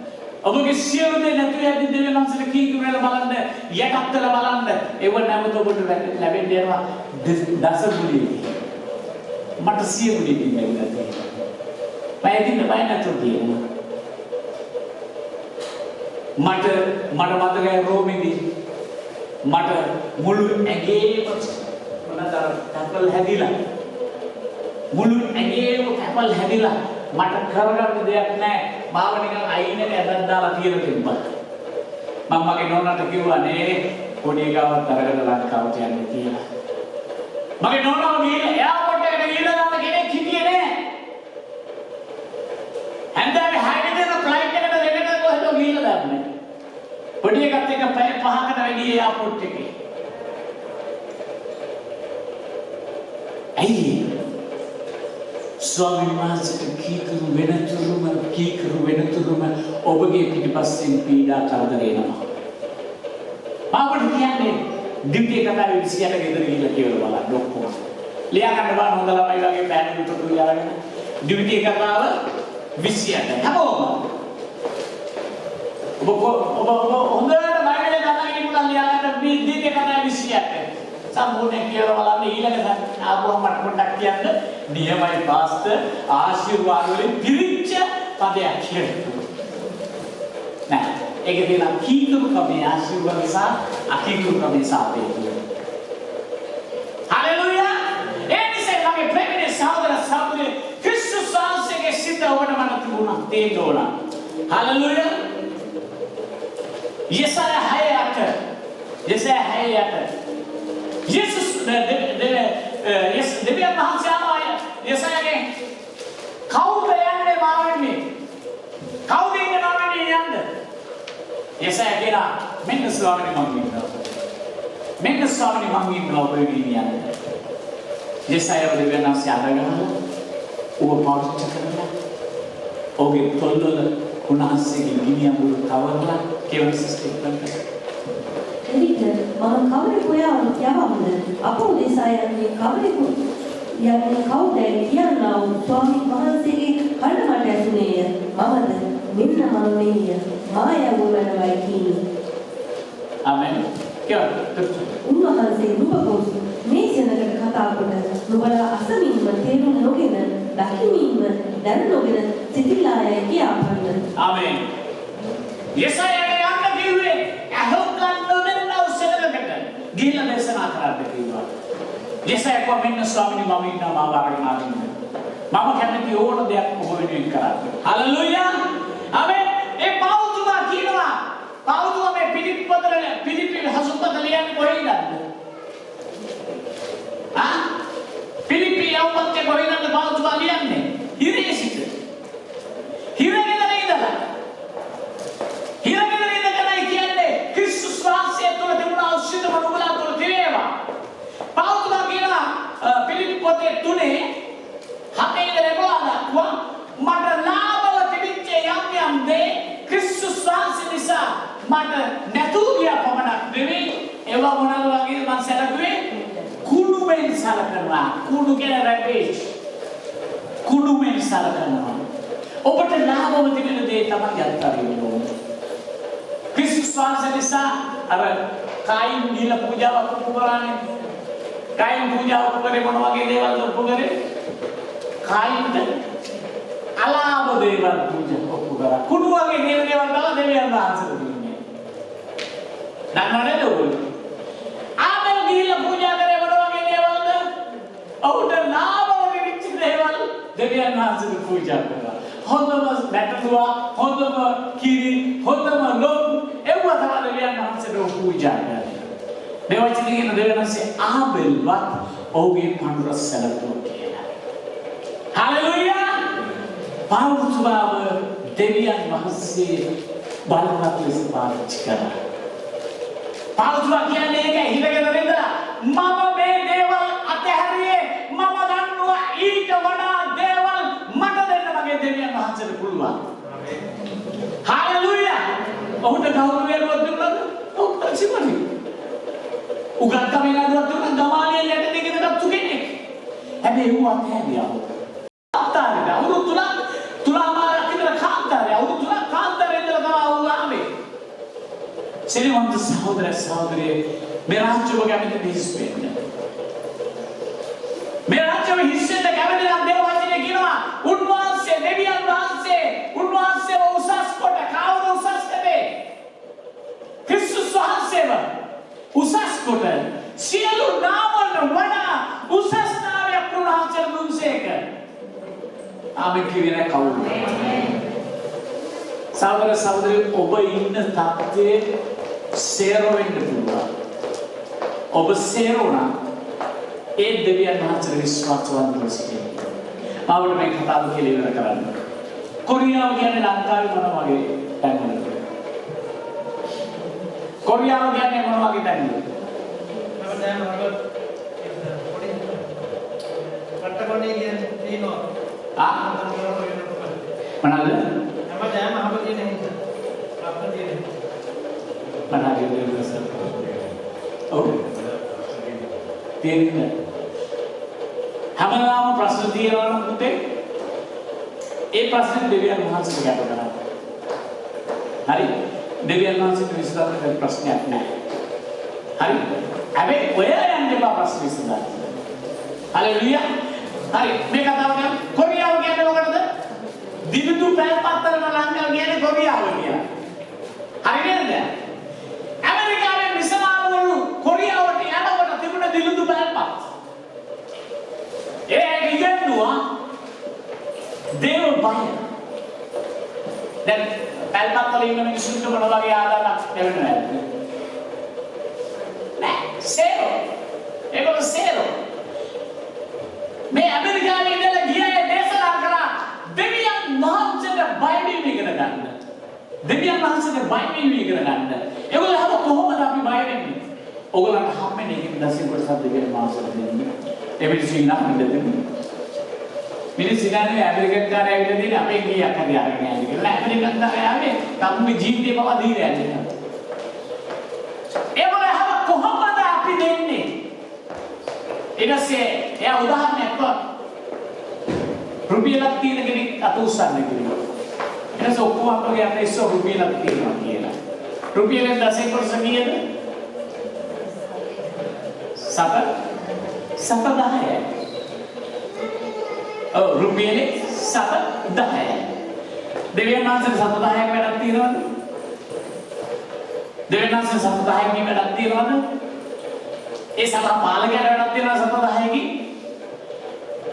ඔබගේ සියලු දේ නැති වෙද්දී දෙවියන් වහන්සේට කීක වෙලා බලන්න, යටත් කරලා බලන්න. ඒව නැවත ඔබට ලැබෙන්න යනවා දසගුණී. මට සියගුණී දෙන්නා තියෙනවා. බයදින්න බය නැතුව කියනවා. මට මතකයි රෝමෙදී මට මුළු ඇඟේම මොනතර කැපල් හැදිලා මුළු ඇඟේම කැපල් හැදිලා මට කරගන්න දෙයක් නැහැ. මාව නිකන් අයිනට ඇදලා දාලා තියලා තිබ්බා. මම මගේ නෝනාට කිව්වා නේ පොඩි එකවත් අරගෙන ලංකාවට යන්න කියලා. මගේ නෝනාව ගිහලා එයාපෝට් එකට ගිහලා දාන කෙනෙක් හිටියේ නෑ. හන්දේ හයිඩෙන් ෆ්ලයිට් එකට දෙකට කොහෙද ගිහලා දාන්නේ. පොඩි එකත් එක්ක පැය 5කට වැඩි එයාපෝට් එකේ. ඇයි ස්වාමීන් වහන්සේට කීකරු වෙනතුරුම ඔබගේ පිටිපස්සෙන් පීඩා කරදර එනවා. අපිට කියන්නේ ඩියුටි කතාවේ 28 ගෙදර ගිහිල්ලා කියලා බලන්න ඔක්කොම. ලියා ගන්න බෑ හොඳ ළමයි වගේ පෑන් පිටුතු ලියාගෙන ඩියුටි කතාව 28 හැමෝම ඔබ හොඳට බය සම්පූර්ණ කියලා බලන්න ඊළඟට ආපුවම මට පොඩ්ඩක් කියන්න නියමයි පාස්ටර් ආශිර්වාද වලින් පිරිච්ච පදයක් කියලා. නෑ ඒක තියෙන කීකරුකමේ ආශිර්වාද සහ අකීකරුකමේ සාපේක්ෂය. හලෙලූයා. ඒ නිසා අපි ප්‍රේමයේ සහෝදර සහෝදරි ක්‍රිස්තුස් වහන්සේගේ සිත ඔබට මන තිබුණා තේන්න ඕන. හලෙලූයා. Yesaya 6:8 Jesus දෙවියන් වහන්සේ ආවා යසයාගේ කවුද යන්නේ මාවෙන්නේ කවුද ඉන්නේ මාවෙන්නේ යන්නේ යසයා කියනවා මෙන්න ස්වාමීනි මම ඉන්නවා මෙන්න ස්වාමීනි මම ඉන්නවා ඔබ යන්නේ යසයා දෙවියන් වහන්සේ අරගෙන ඔබ පාවිච්චි කරලා ඔබේ තොල්වල උන්වහන්සේගේ ගිනියඹුරු තවරලා කෙවන සිස්ටම් කරනවා
එවිට මම කවරෙකු යවම්ද අප උදෙසා යන්නේ කවරෙකු යන්නේ කවුදයි කියනවා ස්වාමීන් වහන්සේගේ කන මට ඇසුනේය මමද මෙන්න මම මෙය මායාව වලවයි කීනි
ආමෙන්
උන්වහන්සේ නුඹ මේ සෙනඟට කතා කොට නුඹලා අසමින්ම තේරුම් නොගෙන දකිමින්ම දැන නොගෙන සිතිලායයි කියාපන්න
ආමෙන් යසයාගේ යන්න කිව්වේ අහෝකන් නොදෙන්නව සෙනඟකට ගිහිල්ලා දේශනා කරන්න කිව්වා යසයා කෝ මෙන්න ස්වාමීනි මම ඉන්නවා මාව අරගෙන ආවින්න මම කැමති ඕන දෙයක් ඔබ වෙනුවෙන් කරන්න හලෙලූයා ආමෙන් ඒ පෞතුමා කියනවා පෞතුමා මේ පිලිප්පි හසුපත ලියන්නේ කොහෙන්ද පිලිප්පි යවපත්තේ කොහෙන්ද පෞතුමා ලියන්නේ හිරේ සිට හිරේ ඉඳලා Kristus වහන්සේ තුළ තිබුණ අවශ්‍යත මනුබලා තුළ තිබේවා. පෞතුමා කියනවා පිලිප්පි පොතේ 3:7 දක්වා මට ලාභව තිබිච්ච යම් දේ ක්‍රිස්තුස් වහන්සේ නිසා මට නැතුව ගියා පමණක් නෙවෙයි ඒවා මොනවාද වගේ මම සැලකුවේ කුණුමෙන් සැලකනවා. කුණු කියන රැපේජ් කුණුමෙන් සැලකනවා. ඔබට ලාභව තිබෙන දේ තමයි අත්හරින්න ඕනේ. Kristus වහන්සේ නිසා අර කායින් දීලා පූජාවක් කරානේ. කායින් පූජාවක් කරේ මොන වගේ දේවල්ද ඔප්පු කරේ? කායින්ද අලාභ දේවල් පූජා ඔප්පු කරා. කුණු වගේ දේවල් දාලා දෙවියන් වහන්සේට දුන්නේ. දන්නවද ඔයගොල්ලෝ? ආමෙල් දීලා පූජා කරේ මොන වගේ දේවල්ද? ඔහුට ලාභව දෙවිච්ච දේවල් දෙවියන් වහන්සේට පූජා කරා. හොඳම නැටුවා හොඳම කිරි හොඳම ලොම් එව්වා තමයි දෙවියන් වහන්සේට පූජා කරන්නේ. මේ වචනේ කියන දෙවියන් වහන්සේ ආබෙල්වත් ඔහුගේ පඬුර සැලකුවා කියලා. හලෙලූයා! පෞතුමාව දෙවියන් වහන්සේ බලවත් ලෙස පාවිච්චි කරා. පෞතුමා කියන්නේ ඒක හිතගෙන ඉඳලා මම මේ දේවල් අතහැරියේ මම දන්නවා ඊට වඩා දේවල් මට දෙන්න මගේ දෙවියන් වහන්සේට පුළුවන්. හලෙලූයා! ඔහුට ගෞරවය දුන්නාද? ඔව් ප්‍රතිමනි. උගත්කම නෑදුවත් දුන්න ගමාලියල් යට දෙකකට ගත්තු කෙනෙක්. හැබැයි ඌ අතහැරියා. අත්තාරිද අවුරුදු තුනමාරක් විතර කාන්තාරේ අවුරුදු තුනක් කාන්තාරේ ඉඳලා තමයි ඌ ආවේ. සිරිවන්ත සහෝදර සහෝදරිය මේ රාජ්‍යව කැමති දෙහිස් වෙන්න. මේ රාජ්‍යව හිස්සෙන්ද කැමති නම් දේව වචනේ කියනවා උන්වහන්සේ දෙවියන් වහන්සේ උන්වහන්සේව උසස් කොට කවුරු උසස් කළේ? ක්‍රිස්තුස් වහන්සේව උසස් කොට සියලු නාමවල වඩා උසස් නාමයක් උන්වහන්සේ දුන්සේක. ආමෙන් කියන්නේ කවුරුද? සහෝදර සහෝදරි ඔබ ඉන්න තත්ත්වයේ සේරෝ වෙන්න පුළුවන්. ඔබ සේරෝනා ඒ දෙවියන් වහන්සේ විශ්වාසවන්තව සිටින්න. ආවොත් මේ කතාව කියලා ඉවර කරන්න. කොරියාව කියන්නේ ලංකාවේ මොන වගේ තැනකද? කොරියාව කියන්නේ මොන වගේ තැනකද?
හැමදාම රබර් පොඩි කට්ටකොණේ කියන්නේ තියෙනවා.
මොනවාද?
හැමදාම අහම තියෙන හිත. අප්ප තියෙන.
මොනවාද සර්? ඔව්. තියෙන්නේ. හැමදාම ප්‍රශ්න තියෙනවා නම් පුතේ ඒ ප්‍රශ්නේ දෙවියන් වහන්සේට ගැට කරන්න. හරි? දෙවියන් වහන්සේට විසඳන්න බැරි ප්‍රශ්නයක් නැහැ. හරි. හැබැයි ඔයා යන්න එපා ප්‍රශ්න විසඳන්න. හලෙලුයා. හරි. මේ කතාව ගන්න. කොරියාව කියන්නේ මොකටද? දිවිදු පැල්පත්තර ලංකාව කියන්නේ කොරියාව කියලා. හරි නේද? ඇමරිකාවේ මිසනාවරු කොරියාවට යනකොට තිබුණ දිවිදු පැල්පත්. ඒ ඉගෙනුවා දේව බය. දැන් පැල්පත් වල ඉන්න මිනිස්සුන්ට මොන වගේ ආදානක් ලැබෙනවද? නෑ, සේරෝ. ඒගොල්ලෝ සේරෝ. මේ ඇමරිකාවේ ඉඳලා ගියා දේශනා කරා දෙවියන් වහන්සේට බය වීම ඉගෙන ගන්න. දෙවියන් වහන්සේට බය වීම ඉගෙන ගන්න. ඒගොල්ලෝ අහුව කොහොමද අපි බය වෙන්නේ? ඕගොල්ලන්ට හම්බෙන්නේ එකකින් දැසින් කොටසක් දෙකේ මාසෙට දෙන්නේ. ඒ මිනිස්සු ඉන්නා දෙන්නේ. මිනිස්සු ඉන්නේ ඇමරිකන් කාරය ඇවිල්ලා දෙන්නේ අපේ ගියක් හරි අරගෙන යන්නේ කියලා. ඇමරිකන් කාරය ආවේ තමුගේ ජීවිතේ පවා දීලා යන්නේ. ඒගොල්ලෝ අහුව කොහොමද අපි දෙන්නේ? ඊටසේ එයා උදාහරණයක් ගන්න. රුපියලක් තියෙන කෙනෙක් අත උස්සන්නේ කියලා. ඊටසේ ඔක්කොම අපගේ අත ඉස්සෝ රුපියලක් තියෙනවා කියලා. රුපියලෙන් 10 කොටස කීයද? 7 ඔව් රුපියලේ 7 10. දෙවියන් වහන්සේට 7 10ක් වැඩක් තියෙනවද? දෙවියන් වහන්සේට 7 10ක් වැඩක් තියෙනවද? ඒ සතර පාලකයන්ට වැඩක් තියෙනවා 7 10කින්.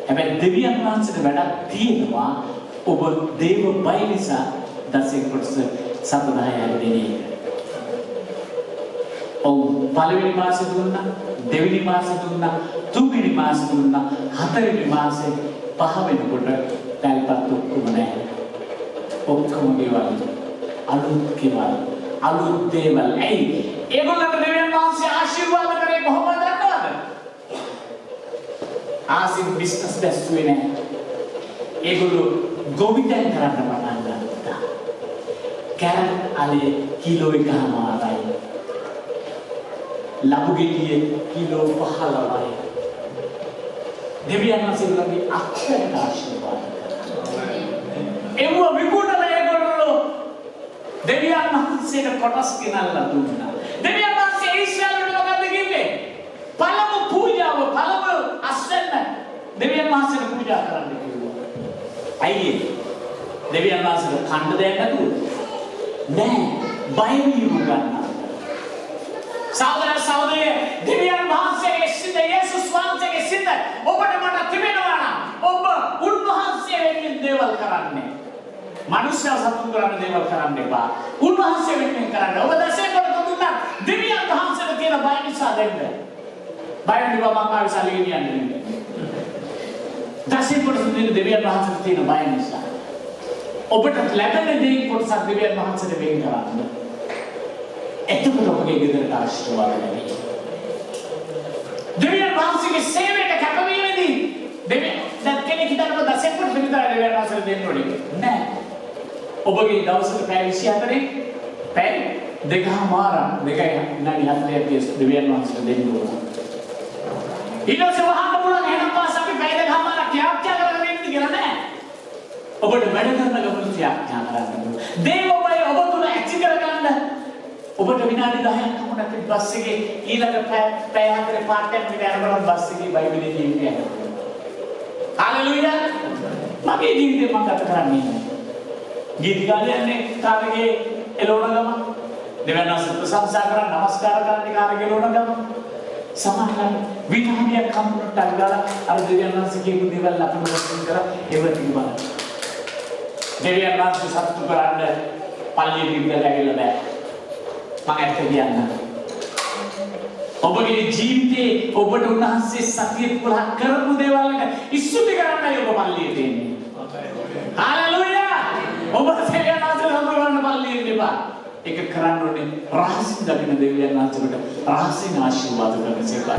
හැබැයි දෙවියන් වහන්සේට වැඩක් තියෙනවා ඔබ දේව බය නිසා 10 කොටස 7 10 දෙන්නේ. ඔව් පළවෙනි මාසෙ දුන්නා, දෙවෙනි මාසෙ දුන්නා, තුන්වෙනි මාසෙ දුන්නා, හතරවෙනි මාසෙ පහ වෙනකොට පැල්පත් ඔක්කොම නැහැ. ඔක්කොම ගෙවල් අලුත් ගෙවල් අලුත් දේවල්. ඇයි? ඒගොල්ලන්ට දෙවියන් වහන්සේ ආශිර්වාද කරේ කොහොමද දන්නවද? ආසින් බිස්නස් දැස්සුවේ නැහැ. ඒගොල්ලෝ ගොවිතැන් කරන්න පටන් ගත්තා. කැරට් අලේ කිලෝ 1.5යි. ලබු ගෙඩියේ කිලෝ 15යි. දෙවියන් වහන්සේගේ අක්ෂර ආශිර්වාද කරා. ඒව විකුණන ඒගොල්ලෝ දෙවියන් වහන්සේට කොටස් ගෙනල්ලා දුන්නා. දෙවියන් වහන්සේ ඊශ්‍රායලට මොකද කිව්වේ? පළමු පූජාව පළමු අස්වැන්න දෙවියන් වහන්සේට පූජා කරන්න කිව්වා. අයියේ දෙවියන් වහන්සේට කණ්ඩ දෙයක් නැතුව නෑ බය වීම ගන්නවා. සහෝදර දෙවියන් වහන්සේගේ සිත යේසුස් වහන්සේගේ සිත ඔබට මට තිබෙනවා නම් ඔබ උන්වහන්සේ වෙනුවෙන් දේවල් කරන්නේ. මනුෂ්‍යව සතුටු කරන්න දේවල් කරන්න එපා. උන්වහන්සේ වෙනුවෙන් කරන්න. ඔබ දැසේකට දුන්නා දෙවියන් වහන්සේට තියෙන බය නිසා දෙන්න. බය නිවා මම ආවිසාලේ කියන්නේ. දැසේකට දුන්නේ දෙවියන් වහන්සේට තියෙන බය නිසා. ඔබට ලැබෙන දේ කොටසක් දෙවියන් වහන්සේට වෙන් කරන්න. එතකොට ඔබගේ ගෙදරට ආශිර්වාද ලැබෙයි. දෙවියන් වහන්සේගේ සේවයට කැපවීමේදී දැන් කෙනෙක් හිතනවා දසෙන් කොට විතර දෙවියන් වහන්සේට දෙන්න ඕනේ. නෑ. ඔබගේ දවසට පැය 24 පැය දෙකමාරක් දෙකයි විනාඩි 40ක් දෙවියන් වහන්සේට දෙන්න ඕන. ඊළඟට වහන්න පුළුවන් එහෙනම් පාස් අපි පැය දෙකමාරක් ත්‍යාග කරගෙන ඉන්න කියලා නෑ. ඔබට වැඩ කරන ගමන ත්‍යාග කරන්න. දේවබය ඔබ තුල ඇති කරගන්න ඔබට විනාඩි 10ක් වුණත් බස් එකේ ඊළඟ පැය 4 පාර්ට් ටයිම් එකට යනකොට බස් එකේ බයිබලයේ ජීවිතය යනවා. හalleluya. මගේ ජීවිතේ මම ගත කරන්නේ. ගීත ගායන්නේ කාර්යයේ එළවන ගම. දෙවනස් ප්‍රශංසා කරන නමස්කාර කරන කාර්යයේ එළවන ගම. සමාන විනාඩියක් කම්පියුටර් දාලා අර දෙවියන්වන්ස කියපු දේවල් අපිට වස්තුන් කරා ඒව තිබුණා. දෙවියන්වන්ස සතුටු කරන්න පල්ලියේ ඉඳලා ඇවිල්ලා බෑ. මම ඇත්ත කියන්න. ඔබගේ ජීවිතේ ඔබට උන්වහන්සේ සතිය පුරා කරපු දේවල් එක ඉස්සුටි කරන්නයි ඔබ පල්ලියේ තියෙන්නේ. හalleluya. ඔබ දෙවියන් වහන්සේ සම්පූර්ණ පල්ලියේ ඉඳපා. ඒක කරන්න ඕනේ රහසින් දකින්න දෙවියන් වහන්සේට රහසින් ආශිර්වාද කරන සේවය.